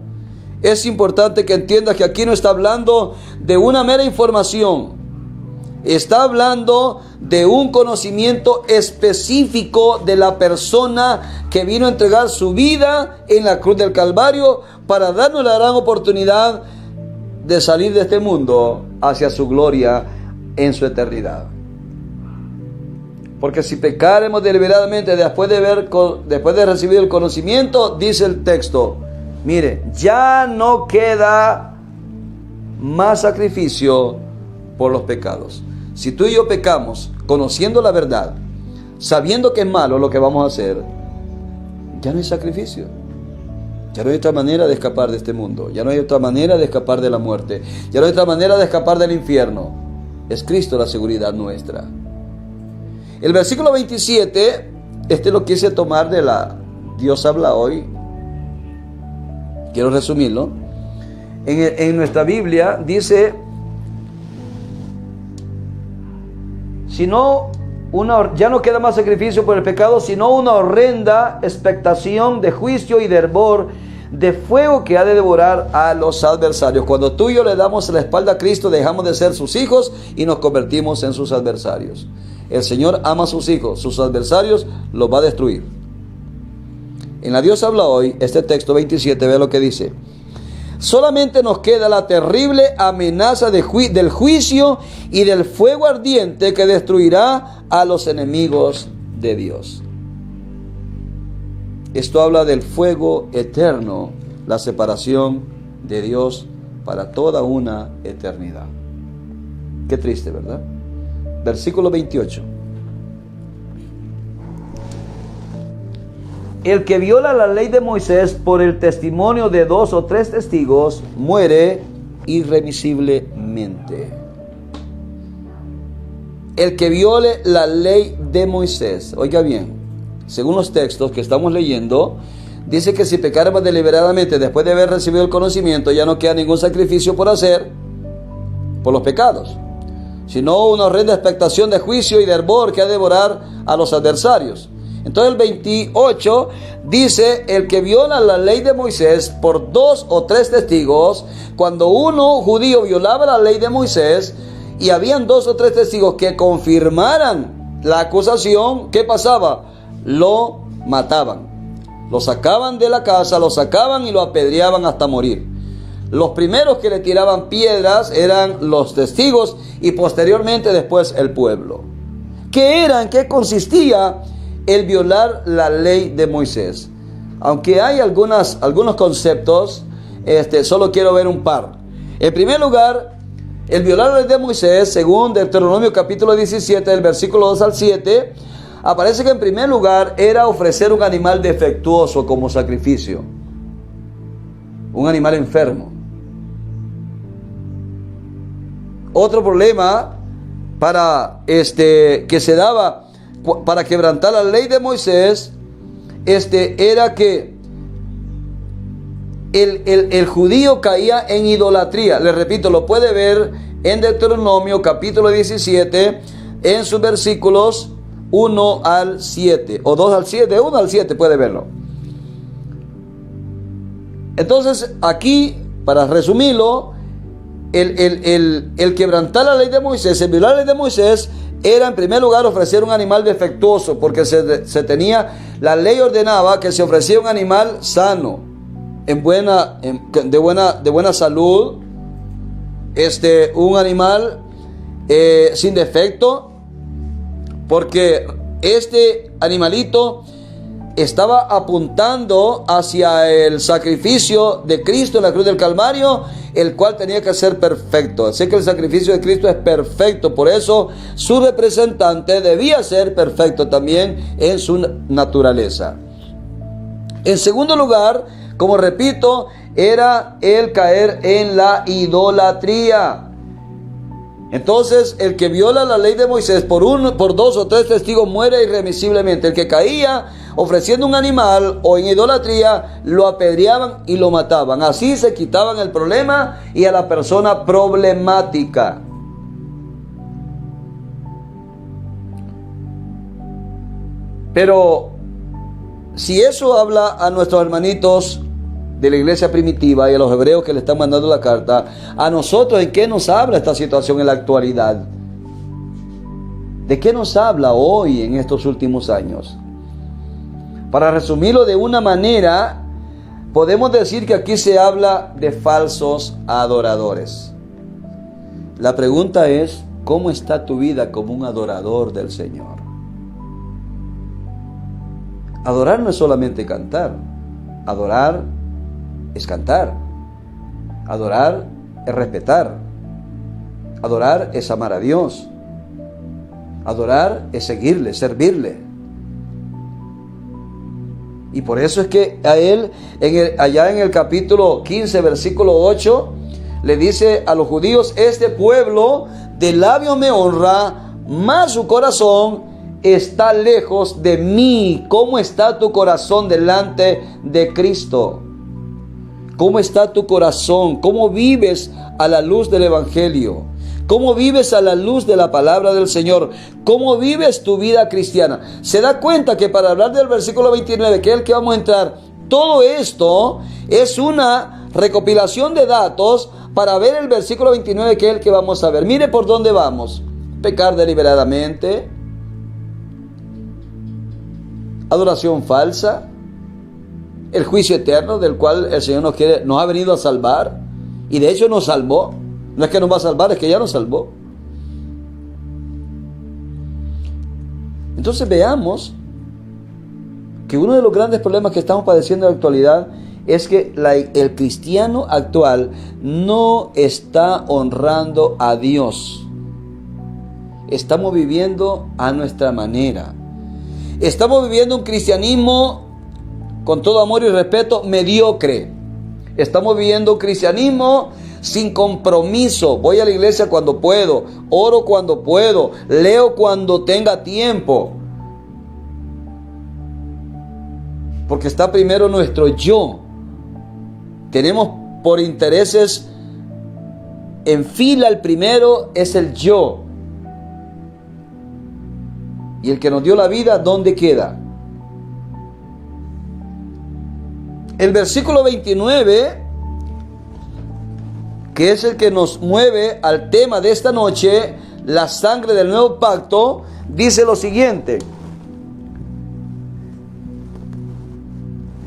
es importante que entiendas que aquí no está hablando de una mera información. Está hablando de un conocimiento específico de la persona que vino a entregar su vida en la cruz del Calvario para darnos la gran oportunidad de salir de este mundo hacia su gloria en su eternidad. Porque si pecaremos deliberadamente después de recibir el conocimiento, dice el texto, mire, ya no queda más sacrificio por los pecados. Si tú y yo pecamos conociendo la verdad, sabiendo que es malo lo que vamos a hacer, ya no hay sacrificio. Ya no hay otra manera de escapar de este mundo. Ya no hay otra manera de escapar de la muerte. Ya no hay otra manera de escapar del infierno. Es Cristo la seguridad nuestra. El versículo 27, lo quise tomar de la Dios habla hoy. Quiero resumirlo. En nuestra Biblia dice, ya no queda más sacrificio por el pecado, sino una horrenda expectación de juicio y de hervor, de fuego que ha de devorar a los adversarios. Cuando tú y yo le damos la espalda a Cristo, dejamos de ser sus hijos y nos convertimos en sus adversarios. El Señor ama a sus hijos, sus adversarios los va a destruir. En la Dios habla hoy, este texto 27, ve lo que dice. Solamente nos queda la terrible amenaza del juicio y del fuego ardiente que destruirá a los enemigos de Dios. Esto habla del fuego eterno, la separación de Dios para toda una eternidad. Qué triste, ¿verdad? Versículo 28. El que viola la ley de Moisés por el testimonio de 2 o 3 testigos muere irremisiblemente. El que viole la ley de Moisés, oiga bien, según los textos que estamos leyendo, dice que si pecaremos deliberadamente después de haber recibido el conocimiento, ya no queda ningún sacrificio por hacer por los pecados, sino una horrenda expectación de juicio y de hervor que ha de devorar a los adversarios. Entonces el 28 dice, el que viola la ley de Moisés por 2 o 3 testigos, cuando uno judío violaba la ley de Moisés y habían 2 o 3 testigos que confirmaran la acusación, ¿qué pasaba? Lo mataban, lo sacaban de la casa, lo sacaban y lo apedreaban hasta morir. Los primeros que le tiraban piedras eran los testigos y posteriormente después el pueblo. ¿Qué era? ¿En qué consistía el violar la ley de Moisés? Aunque hay algunos conceptos, solo quiero ver un par. En primer lugar, el violar la ley de Moisés, según Deuteronomio capítulo 17, del versículo 2 al 7, aparece que en primer lugar era ofrecer un animal defectuoso como sacrificio, un animal enfermo. Otro problema que se daba para quebrantar la ley de Moisés, era que el judío caía en idolatría. Les repito, lo puede ver en Deuteronomio capítulo 17, en sus versículos 1 al 7, o 2 al 7, 1 al 7 puede verlo. Entonces aquí, para resumirlo, el quebrantar la ley de Moisés, el violar la ley de Moisés, era en primer lugar ofrecer un animal defectuoso, porque la ley ordenaba que se ofrecía un animal sano, de buena salud, un animal sin defecto, porque este animalito estaba apuntando hacia el sacrificio de Cristo en la cruz del Calvario, el cual tenía que ser perfecto. Así que el sacrificio de Cristo es perfecto, por eso su representante debía ser perfecto también en su naturaleza. En segundo lugar, como repito, era el caer en la idolatría. Entonces, el que viola la ley de Moisés por 2 o 3 testigos muere irremisiblemente. El que caía ofreciendo un animal o en idolatría, lo apedreaban y lo mataban. Así se quitaban el problema y a la persona problemática. Pero si eso habla a nuestros hermanitos de la iglesia primitiva y a los hebreos que le están mandando la carta, a nosotros, ¿en qué nos habla esta situación en la actualidad? ¿De qué nos habla hoy en estos últimos años? Para resumirlo de una manera, podemos decir que aquí se habla de falsos adoradores. La pregunta es, ¿cómo está tu vida como un adorador del Señor? Adorar no es solamente cantar. Adorar es cantar. Adorar es respetar. Adorar es amar a Dios. Adorar es seguirle, servirle. Y por eso es que a él, allá en el capítulo 15, versículo 8, le dice a los judíos: este pueblo de labios me honra, mas su corazón está lejos de mí. ¿Cómo está tu corazón delante de Cristo? ¿Cómo está tu corazón? ¿Cómo vives a la luz del Evangelio? ¿Cómo vives a la luz de la palabra del Señor? ¿Cómo vives tu vida cristiana? Se da cuenta que para hablar del versículo 29, que es el que vamos a entrar, todo esto es una recopilación de datos para ver el versículo 29, que es el que vamos a ver. Mire por dónde vamos. Pecar deliberadamente, adoración falsa, el juicio eterno del cual el Señor nos ha venido a salvar, y de hecho nos salvó. No es que nos va a salvar, es que ya nos salvó. Entonces veamos que uno de los grandes problemas que estamos padeciendo en la actualidad es que el cristiano actual no está honrando a Dios. Estamos viviendo a nuestra manera. Estamos viviendo un cristianismo, con todo amor y respeto, mediocre. Estamos viviendo un cristianismo sin compromiso. Voy a la iglesia cuando puedo, oro cuando puedo, leo cuando tenga tiempo. Porque está primero nuestro yo. Tenemos por intereses en fila, el primero es el yo. Y el que nos dio la vida, ¿dónde queda? El versículo 29, que es el que nos mueve al tema de esta noche, la sangre del nuevo pacto, dice lo siguiente.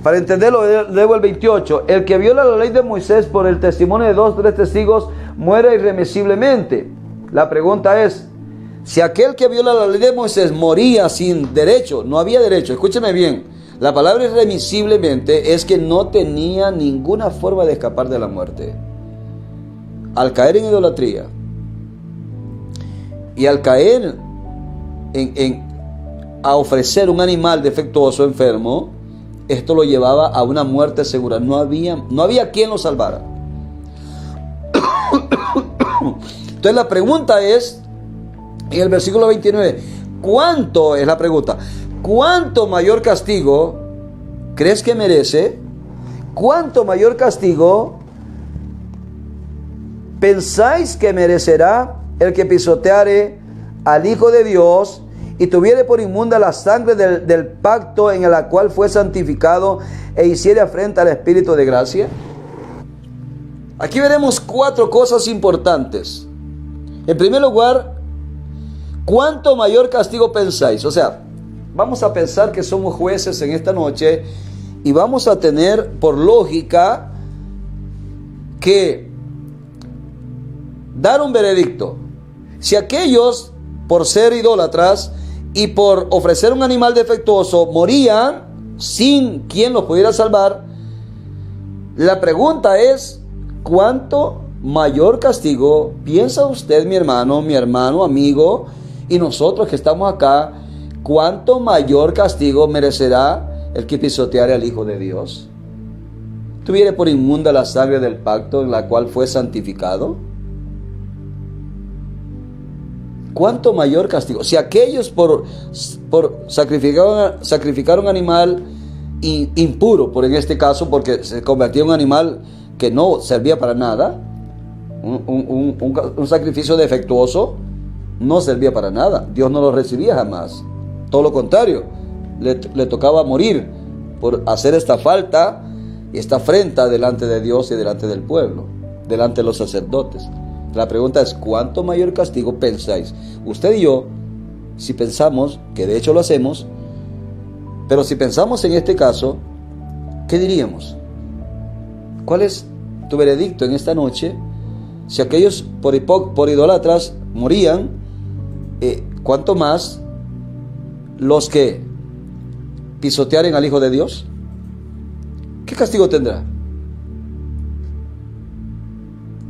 Para entenderlo, leo el 28. El que viola la ley de Moisés por el testimonio de 2 o 3 testigos muere irremisiblemente. La pregunta es, si aquel que viola la ley de Moisés moría sin derecho, no había derecho, escúcheme bien, la palabra irremisiblemente es que no tenía ninguna forma de escapar de la muerte. Al caer en idolatría y al caer a ofrecer un animal defectuoso, enfermo, esto lo llevaba a una muerte segura. No había quien lo salvara. Entonces la pregunta es, en el versículo 29, ¿cuánto es la pregunta? ¿Cuánto mayor castigo crees que merece? ¿Cuánto mayor castigo pensáis que merecerá el que pisoteare al Hijo de Dios y tuviere por inmunda la sangre del pacto en el cual fue santificado e hiciere afrenta al Espíritu de gracia? Aquí veremos 4 cosas importantes. En primer lugar, ¿cuánto mayor castigo pensáis? O sea, vamos a pensar que somos jueces en esta noche y vamos a tener por lógica que dar un veredicto. Si aquellos, por ser idólatras y por ofrecer un animal defectuoso, morían sin quien los pudiera salvar, la pregunta es, ¿cuánto mayor castigo piensa usted, mi hermano, amigo, y nosotros que estamos acá, cuánto mayor castigo merecerá el que pisoteare al Hijo de Dios? ¿Tuviere por inmunda la sangre del pacto en la cual fue santificado? ¿Cuánto mayor castigo? Si aquellos por sacrificar un animal impuro, por en este caso, porque se convertía en un animal que no servía para nada, un sacrificio defectuoso, no servía para nada. Dios no lo recibía jamás. Todo lo contrario, le tocaba morir por hacer esta falta y esta afrenta delante de Dios y delante del pueblo, delante de los sacerdotes. La pregunta es, ¿cuánto mayor castigo pensáis? Usted y yo, si pensamos, que de hecho lo hacemos, pero si pensamos en este caso, ¿qué diríamos? ¿Cuál es tu veredicto en esta noche? Si aquellos por idólatras morían, ¿cuánto más los que pisotearen al Hijo de Dios? ¿Qué castigo tendrá?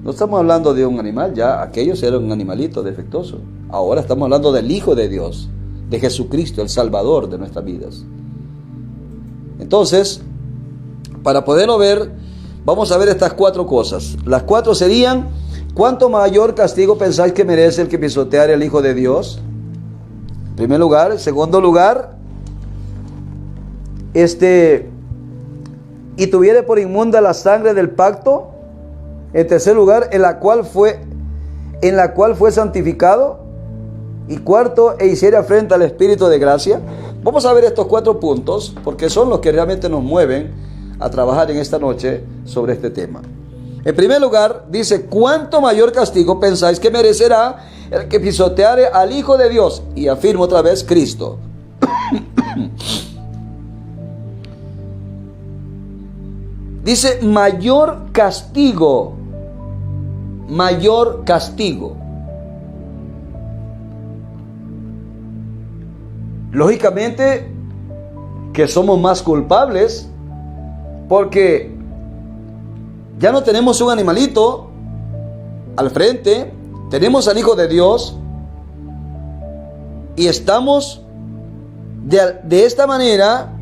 No estamos hablando de un animal, ya aquellos eran un animalito defectuoso. Ahora estamos hablando del Hijo de Dios, de Jesucristo, el Salvador de nuestras vidas. Entonces, para poderlo ver, vamos a ver estas cuatro cosas. Las cuatro serían, ¿cuánto mayor castigo pensáis que merece el que pisoteare al Hijo de Dios? En primer lugar. En segundo lugar, y tuviere por inmunda la sangre del pacto. En tercer lugar, en la cual fue santificado. Y cuarto, e hiciere afrenta al Espíritu de gracia. Vamos a ver estos cuatro puntos, porque son los que realmente nos mueven a trabajar en esta noche sobre este tema. En primer lugar, dice, ¿cuánto mayor castigo pensáis que merecerá el que pisoteare al Hijo de Dios? Y afirmo otra vez, Cristo. Dice, mayor castigo. Mayor castigo. Lógicamente que somos más culpables, porque ya no tenemos un animalito al frente, tenemos al Hijo de Dios y estamos de esta manera,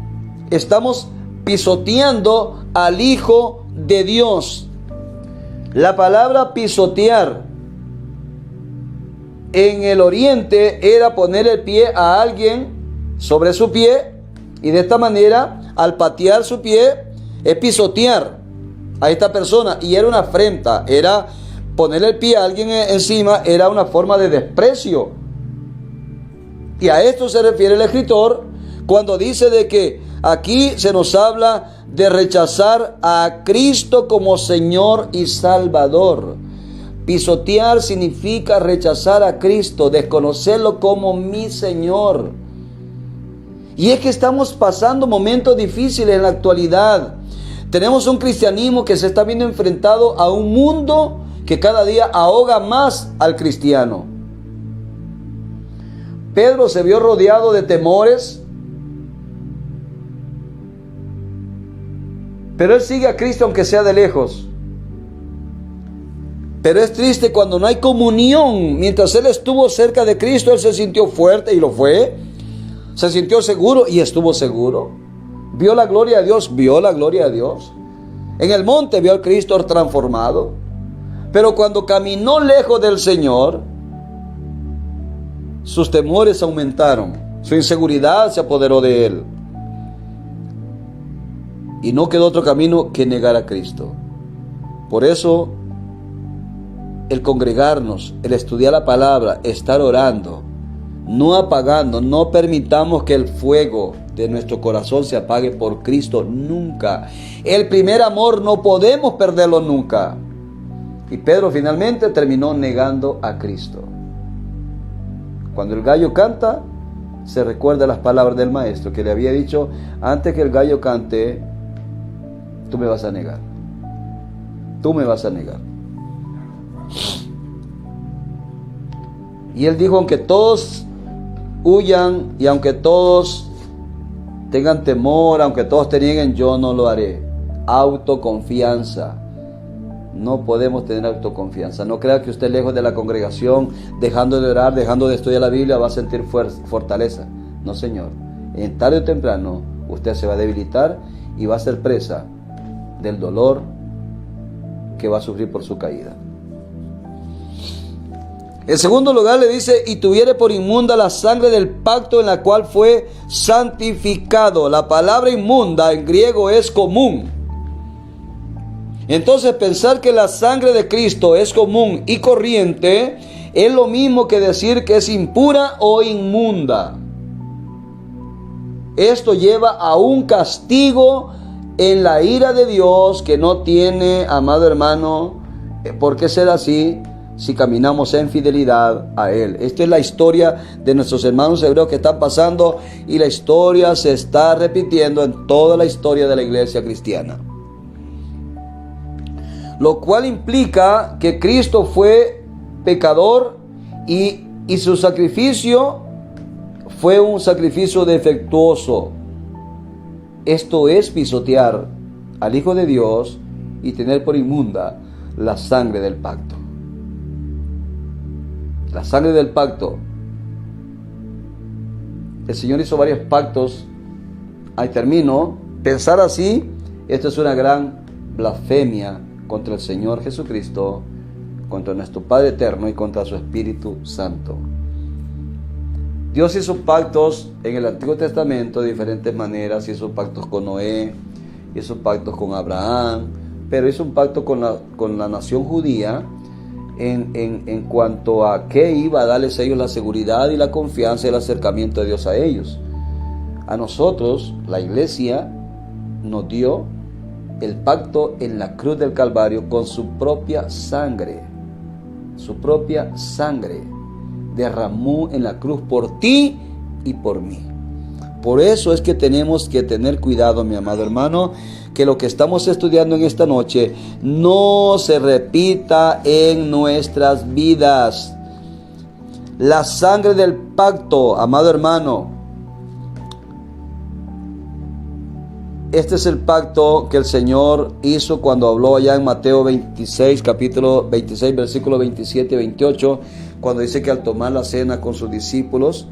estamos pisoteando al Hijo de Dios. La palabra pisotear en el oriente era poner el pie a alguien sobre su pie, y de esta manera, al patear su pie, es pisotear a esta persona, y era una afrenta, era poner el pie a alguien encima, era una forma de desprecio. Y a esto se refiere el escritor cuando dice de que aquí se nos habla de rechazar a Cristo como Señor y Salvador. Pisotear significa rechazar a Cristo, desconocerlo como mi Señor. Y es que estamos pasando momentos difíciles en la actualidad. Tenemos un cristianismo que se está viendo enfrentado a un mundo que cada día ahoga más al cristiano. Pedro se vio rodeado de temores, pero él sigue a Cristo aunque sea de lejos. Pero es triste cuando no hay comunión. Mientras él estuvo cerca de Cristo, él se sintió fuerte y lo fue. Se sintió seguro y estuvo seguro. Vio la gloria de Dios, vio la gloria de Dios. En el monte vio al Cristo transformado. Pero cuando caminó lejos del Señor, sus temores aumentaron. Su inseguridad se apoderó de él. Y no quedó otro camino que negar a Cristo. Por eso, el congregarnos, el estudiar la palabra, estar orando, no apagando, no permitamos que el fuego de nuestro corazón se apague por Cristo nunca. El primer amor no podemos perderlo nunca. Y Pedro finalmente terminó negando a Cristo. Cuando el gallo canta, se recuerda las palabras del maestro que le había dicho: antes que el gallo cante, tú me vas a negar. Tú me vas a negar. Y él dijo: aunque todos huyan y aunque todos tengan temor, aunque todos te nieguen, yo no lo haré. Autoconfianza. No podemos tener autoconfianza. No crea que usted, lejos de la congregación, dejando de orar, dejando de estudiar la Biblia, va a sentir fortaleza. No, señor. En tarde o temprano usted se va a debilitar y va a ser presa del dolor que va a sufrir por su caída. En segundo lugar le dice: y tuviere por inmunda la sangre del pacto en la cual fue santificado. La palabra inmunda en griego es común. Entonces, pensar que la sangre de Cristo es común y corriente es lo mismo que decir que es impura o inmunda. Esto lleva a un castigo en la ira de Dios que no tiene, amado hermano, por qué ser así si caminamos en fidelidad a Él. Esta es la historia de nuestros hermanos hebreos que están pasando, y la historia se está repitiendo en toda la historia de la iglesia cristiana. Lo cual implica que Cristo fue pecador y su sacrificio fue un sacrificio defectuoso. Esto es pisotear al Hijo de Dios y tener por inmunda la sangre del pacto. La sangre del pacto. El Señor hizo varios pactos. Ahí termino. Pensar así, esto es una gran blasfemia contra el Señor Jesucristo, contra nuestro Padre eterno y contra su Espíritu Santo. Dios hizo pactos en el Antiguo Testamento de diferentes maneras. Hizo pactos con Noé, hizo pactos con Abraham, pero hizo un pacto con la nación judía en cuanto a que iba a darles a ellos la seguridad y la confianza y el acercamiento de Dios a ellos. A nosotros, la iglesia nos dio el pacto en la cruz del Calvario con su propia sangre. Su propia sangre derramó en la cruz por ti y por mí. Por eso es que tenemos que tener cuidado, mi amado hermano, que lo que estamos estudiando en esta noche no se repita en nuestras vidas. La sangre del pacto, amado hermano, este es el pacto que el Señor hizo cuando habló allá en Mateo 26, capítulo 26, versículos 27 y 28, cuando dice que al tomar la cena con sus discípulos,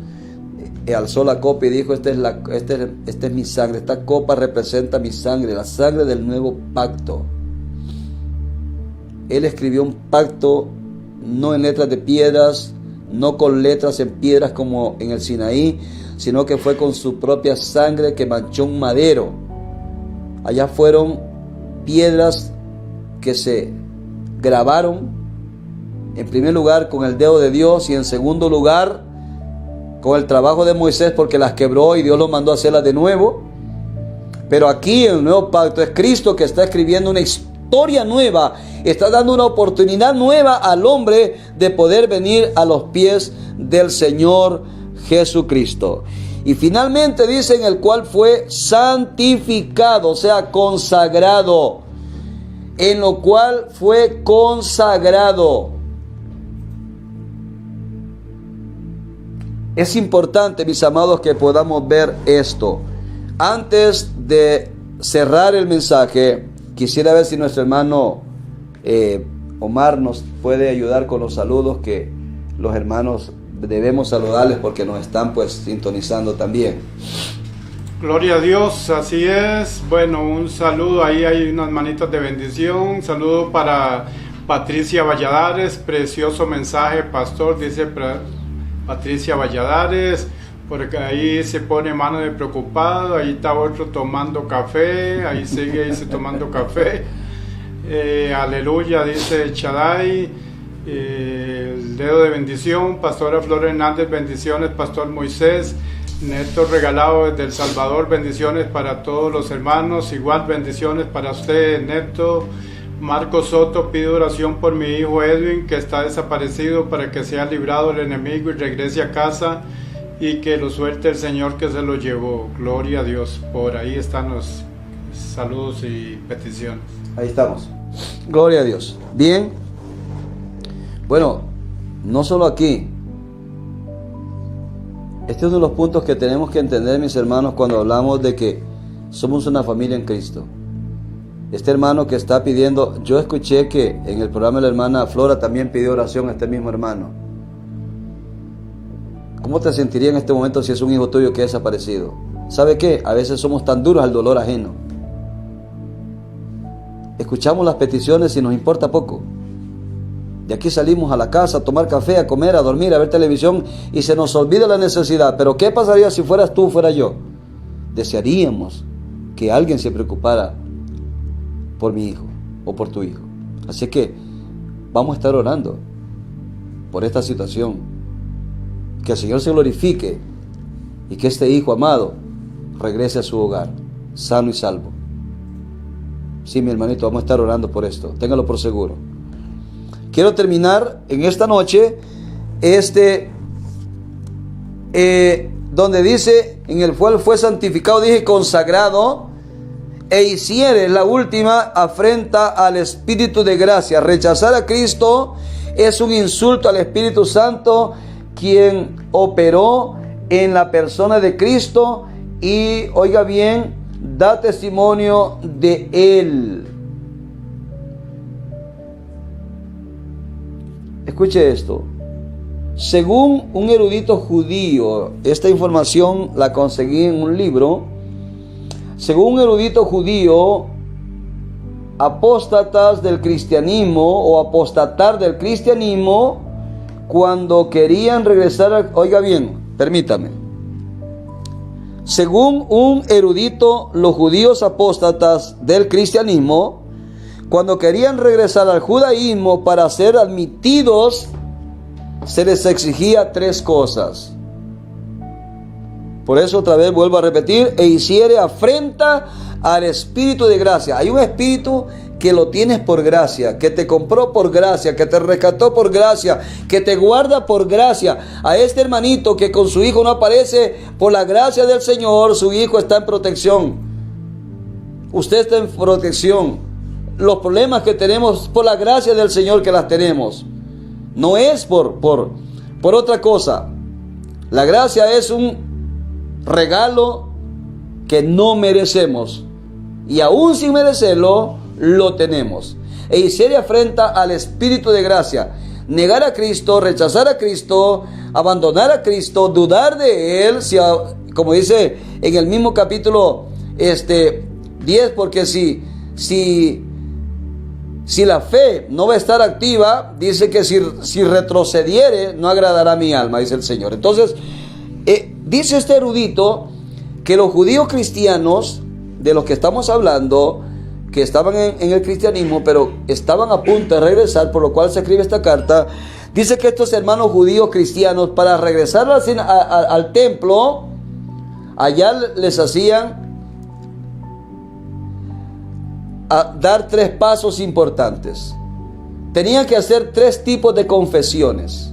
alzó la copa y dijo: esta es mi sangre, esta copa representa mi sangre, la sangre del nuevo pacto. Él escribió un pacto no en letras de piedras, no con letras en piedras como en el Sinaí, sino que fue con su propia sangre que manchó un madero. Allá fueron piedras que se grabaron, en primer lugar con el dedo de Dios, y en segundo lugar con el trabajo de Moisés, porque las quebró y Dios los mandó a hacerlas de nuevo. Pero aquí en el nuevo pacto es Cristo que está escribiendo una historia nueva, está dando una oportunidad nueva al hombre de poder venir a los pies del Señor Jesucristo. Y finalmente dice: en el cual fue santificado, o sea, consagrado. En lo cual fue consagrado. Es importante, mis amados, que podamos ver esto. Antes de cerrar el mensaje, quisiera ver si nuestro hermano Omar nos puede ayudar con los saludos, que los hermanos debemos saludarles porque nos están pues sintonizando también. Gloria a Dios, así es. Bueno, un saludo, ahí hay unas manitas de bendición. Un saludo para Patricia Valladares, precioso mensaje, pastor, dice Patricia Valladares, porque ahí se pone mano de preocupado, ahí está otro tomando café, ahí sigue tomando café. Aleluya, dice Chaday. El dedo de bendición, Pastora Flor Hernández, bendiciones, Pastor Moisés, Neto regalado desde El Salvador, bendiciones para todos los hermanos, igual bendiciones para usted, Neto, Marcos Soto pide oración por mi hijo Edwin, que está desaparecido, para que sea librado del enemigo y regrese a casa y que lo suelte el Señor que se lo llevó. Gloria a Dios. Por ahí están los saludos y peticiones. Ahí estamos. Gloria a Dios. Bien. Bueno, no solo aquí. Este es uno de los puntos que tenemos que entender, mis hermanos, cuando hablamos de que somos una familia en Cristo. Este hermano que está pidiendo, yo escuché que en el programa de la hermana Flora también pidió oración a este mismo hermano. ¿Cómo te sentirías en este momento si es un hijo tuyo que ha desaparecido? ¿Sabe qué? A veces somos tan duros al dolor ajeno. Escuchamos las peticiones y nos importa poco. De aquí salimos a la casa a tomar café, a comer, a dormir, a ver televisión y se nos olvida la necesidad. Pero ¿qué pasaría si fueras tú, fuera yo? Desearíamos que alguien se preocupara por mi hijo o por tu hijo. Así que vamos a estar orando por esta situación. Que el Señor se glorifique y que este hijo amado regrese a su hogar, sano y salvo. Sí, mi hermanito, vamos a estar orando por esto. Téngalo por seguro. Quiero terminar en esta noche donde dice, en el cual fue santificado, dije consagrado, e hiciere la última afrenta al Espíritu de gracia. Rechazar a Cristo es un insulto al Espíritu Santo, quien operó en la persona de Cristo y, oiga bien, da testimonio de Él. Escuche esto. Según un erudito judío, esta información la conseguí en un libro. Según un erudito judío, apóstatas del cristianismo o apostatar del cristianismo, cuando querían regresar, oiga bien, permítame. Según un erudito, los judíos apóstatas del cristianismo, cuando querían regresar al judaísmo para ser admitidos, se les exigía 3 cosas. Por eso otra vez vuelvo a repetir, e hiciere afrenta al Espíritu de gracia. Hay un espíritu que lo tienes por gracia, que te compró por gracia, que te rescató por gracia, que te guarda por gracia. A este hermanito que con su hijo no aparece, por la gracia del Señor, su hijo está en protección. Usted está en protección. Los problemas que tenemos, por la gracia del Señor que las tenemos. No es por otra cosa. La gracia es un regalo que no merecemos, y aún sin merecerlo lo tenemos. E hiciere afrenta al Espíritu de gracia. Negar a Cristo, rechazar a Cristo, abandonar a Cristo, dudar de Él, como dice en el mismo capítulo 10, porque si la fe no va a estar activa, dice que si retrocediere, no agradará a mi alma, dice el Señor. Entonces, dice este erudito que los judíos cristianos, de los que estamos hablando, que estaban en el cristianismo, pero estaban a punto de regresar, por lo cual se escribe esta carta, dice que estos hermanos judíos cristianos, para regresar al templo, allá les hacían dar 3 pasos importantes. Tenían que hacer 3 tipos de confesiones.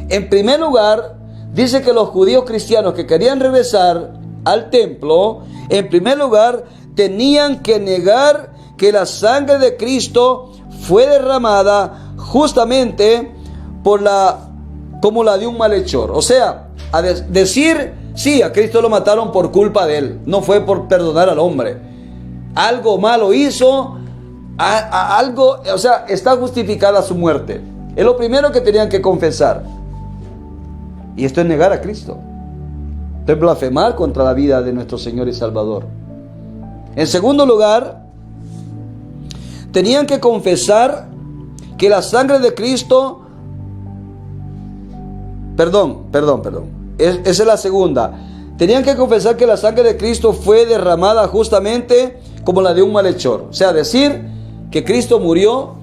En primer lugar, dice que los judíos cristianos que querían regresar al templo, en primer lugar, tenían que negar que la sangre de Cristo fue derramada justamente como la de un malhechor. O sea, a decir, sí, a Cristo lo mataron por culpa de Él, no fue por perdonar al hombre. Algo malo hizo, algo, o sea, está justificada su muerte. Es lo primero que tenían que confesar. Y esto es negar a Cristo. Esto es blasfemar contra la vida de nuestro Señor y Salvador. En segundo lugar, tenían que confesar que la sangre de Cristo, perdón. Esa es la segunda. Tenían que confesar que la sangre de Cristo fue derramada justamente como la de un malhechor. O sea, decir que Cristo murió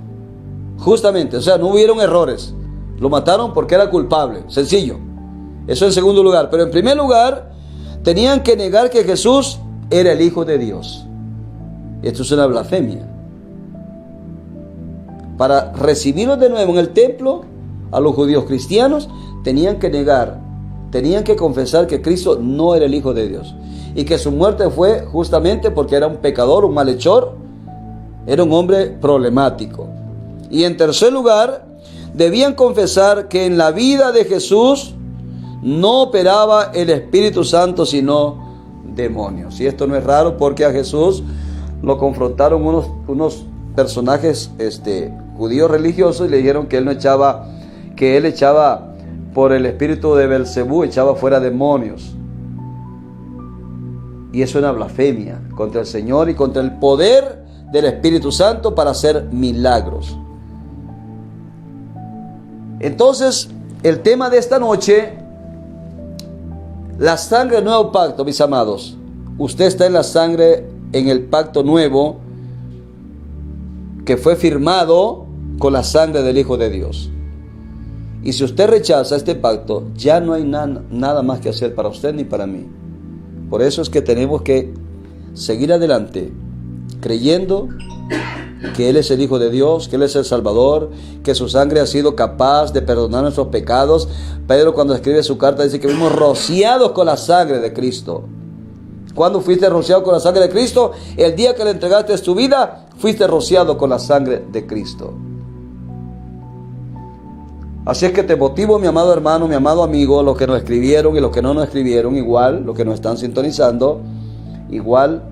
justamente. O sea, no hubieron errores. Lo mataron porque era culpable. Sencillo. Eso en segundo lugar. Pero en primer lugar, tenían que negar que Jesús era el Hijo de Dios. Esto es una blasfemia. para recibirlos de nuevo en el templo, a los judíos cristianos, tenían que confesar que Cristo no era el Hijo de Dios. Y que su muerte fue justamente porque era un pecador, un malhechor, era un hombre problemático. Y en tercer lugar, debían confesar que en la vida de Jesús no operaba el Espíritu Santo, sino demonios. Y esto no es raro, porque a Jesús lo confrontaron unos personajes judíos religiosos y le dijeron que él echaba por el espíritu de Belcebú, echaba fuera demonios. Y eso es una blasfemia contra el Señor y contra el poder del Espíritu Santo para hacer milagros. Entonces, el tema de esta noche, la sangre del nuevo pacto, mis amados. Usted está en la sangre, en el pacto nuevo, que fue firmado con la sangre del Hijo de Dios. Y si usted rechaza este pacto, ya no hay nada más que hacer para usted ni para mí. Por eso es que tenemos que seguir adelante, creyendo que Él es el Hijo de Dios, que Él es el Salvador, que su sangre ha sido capaz de perdonar nuestros pecados. Pedro, cuando escribe su carta, dice que fuimos rociados con la sangre de Cristo. ¿Cuándo fuiste rociado con la sangre de Cristo? El día que le entregaste tu vida, fuiste rociado con la sangre de Cristo. Así es que te motivo, mi amado hermano, mi amado amigo, los que nos escribieron y los que no nos escribieron, igual, los que nos están sintonizando, igual,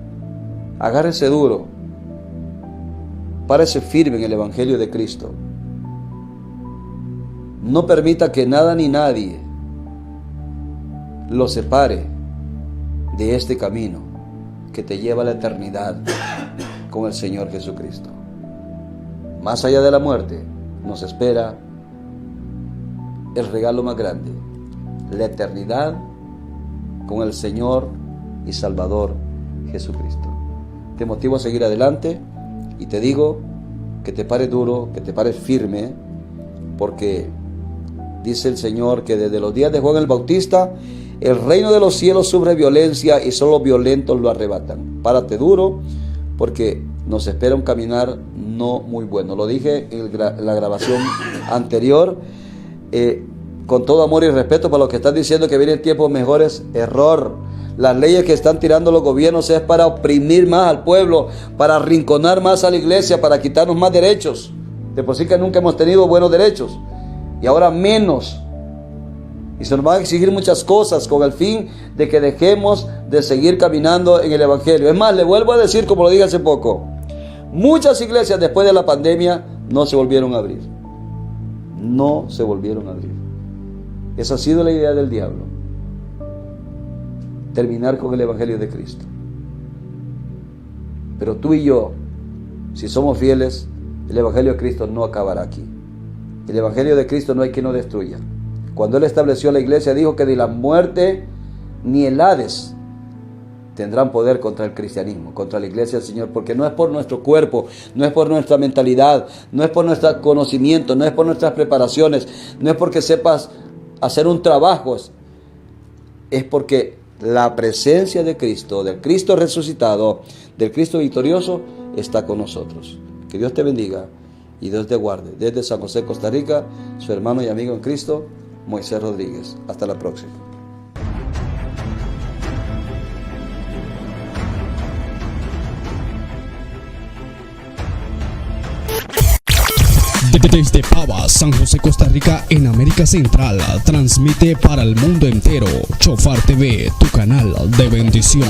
agárrese duro, párese firme en el Evangelio de Cristo. No permita que nada ni nadie lo separe de este camino que te lleva a la eternidad con el Señor Jesucristo. Más allá de la muerte, nos espera el regalo más grande, la eternidad con el Señor y Salvador Jesucristo. Te motivo a seguir adelante y te digo que te pares duro, que te pares firme, porque dice el Señor que desde los días de Juan el Bautista, el reino de los cielos sufre violencia y solo los violentos lo arrebatan. Párate duro, porque nos espera un caminar no muy bueno. Lo dije en la grabación anterior. Con todo amor y respeto para los que están diciendo que vienen tiempos mejores, error. Las leyes que están tirando los gobiernos es para oprimir más al pueblo, para arrinconar más a la iglesia, para quitarnos más derechos. De por sí que nunca hemos tenido buenos derechos, y ahora menos. Y se nos van a exigir muchas cosas con el fin de que dejemos de seguir caminando en el Evangelio. Es más, le vuelvo a decir, como lo dije hace poco, muchas iglesias después de la pandemia no se volvieron a abrir. No se volvieron a abrir. Esa ha sido la idea del diablo. Terminar con el Evangelio de Cristo. Pero tú y yo, si somos fieles, el Evangelio de Cristo no acabará aquí. El Evangelio de Cristo no hay quien lo destruya. Cuando Él estableció la iglesia, dijo que ni la muerte ni el Hades tendrán poder contra el cristianismo, contra la iglesia del Señor, porque no es por nuestro cuerpo, no es por nuestra mentalidad, no es por nuestro conocimiento, no es por nuestras preparaciones, no es porque sepas hacer un trabajo, es porque la presencia de Cristo, del Cristo resucitado, del Cristo victorioso, está con nosotros. Que Dios te bendiga y Dios te guarde. Desde San José, Costa Rica, su hermano y amigo en Cristo, Moisés Rodríguez. Hasta la próxima. Desde Pavas, San José, Costa Rica, en América Central, transmite para el mundo entero Chofar TV, tu canal de bendición.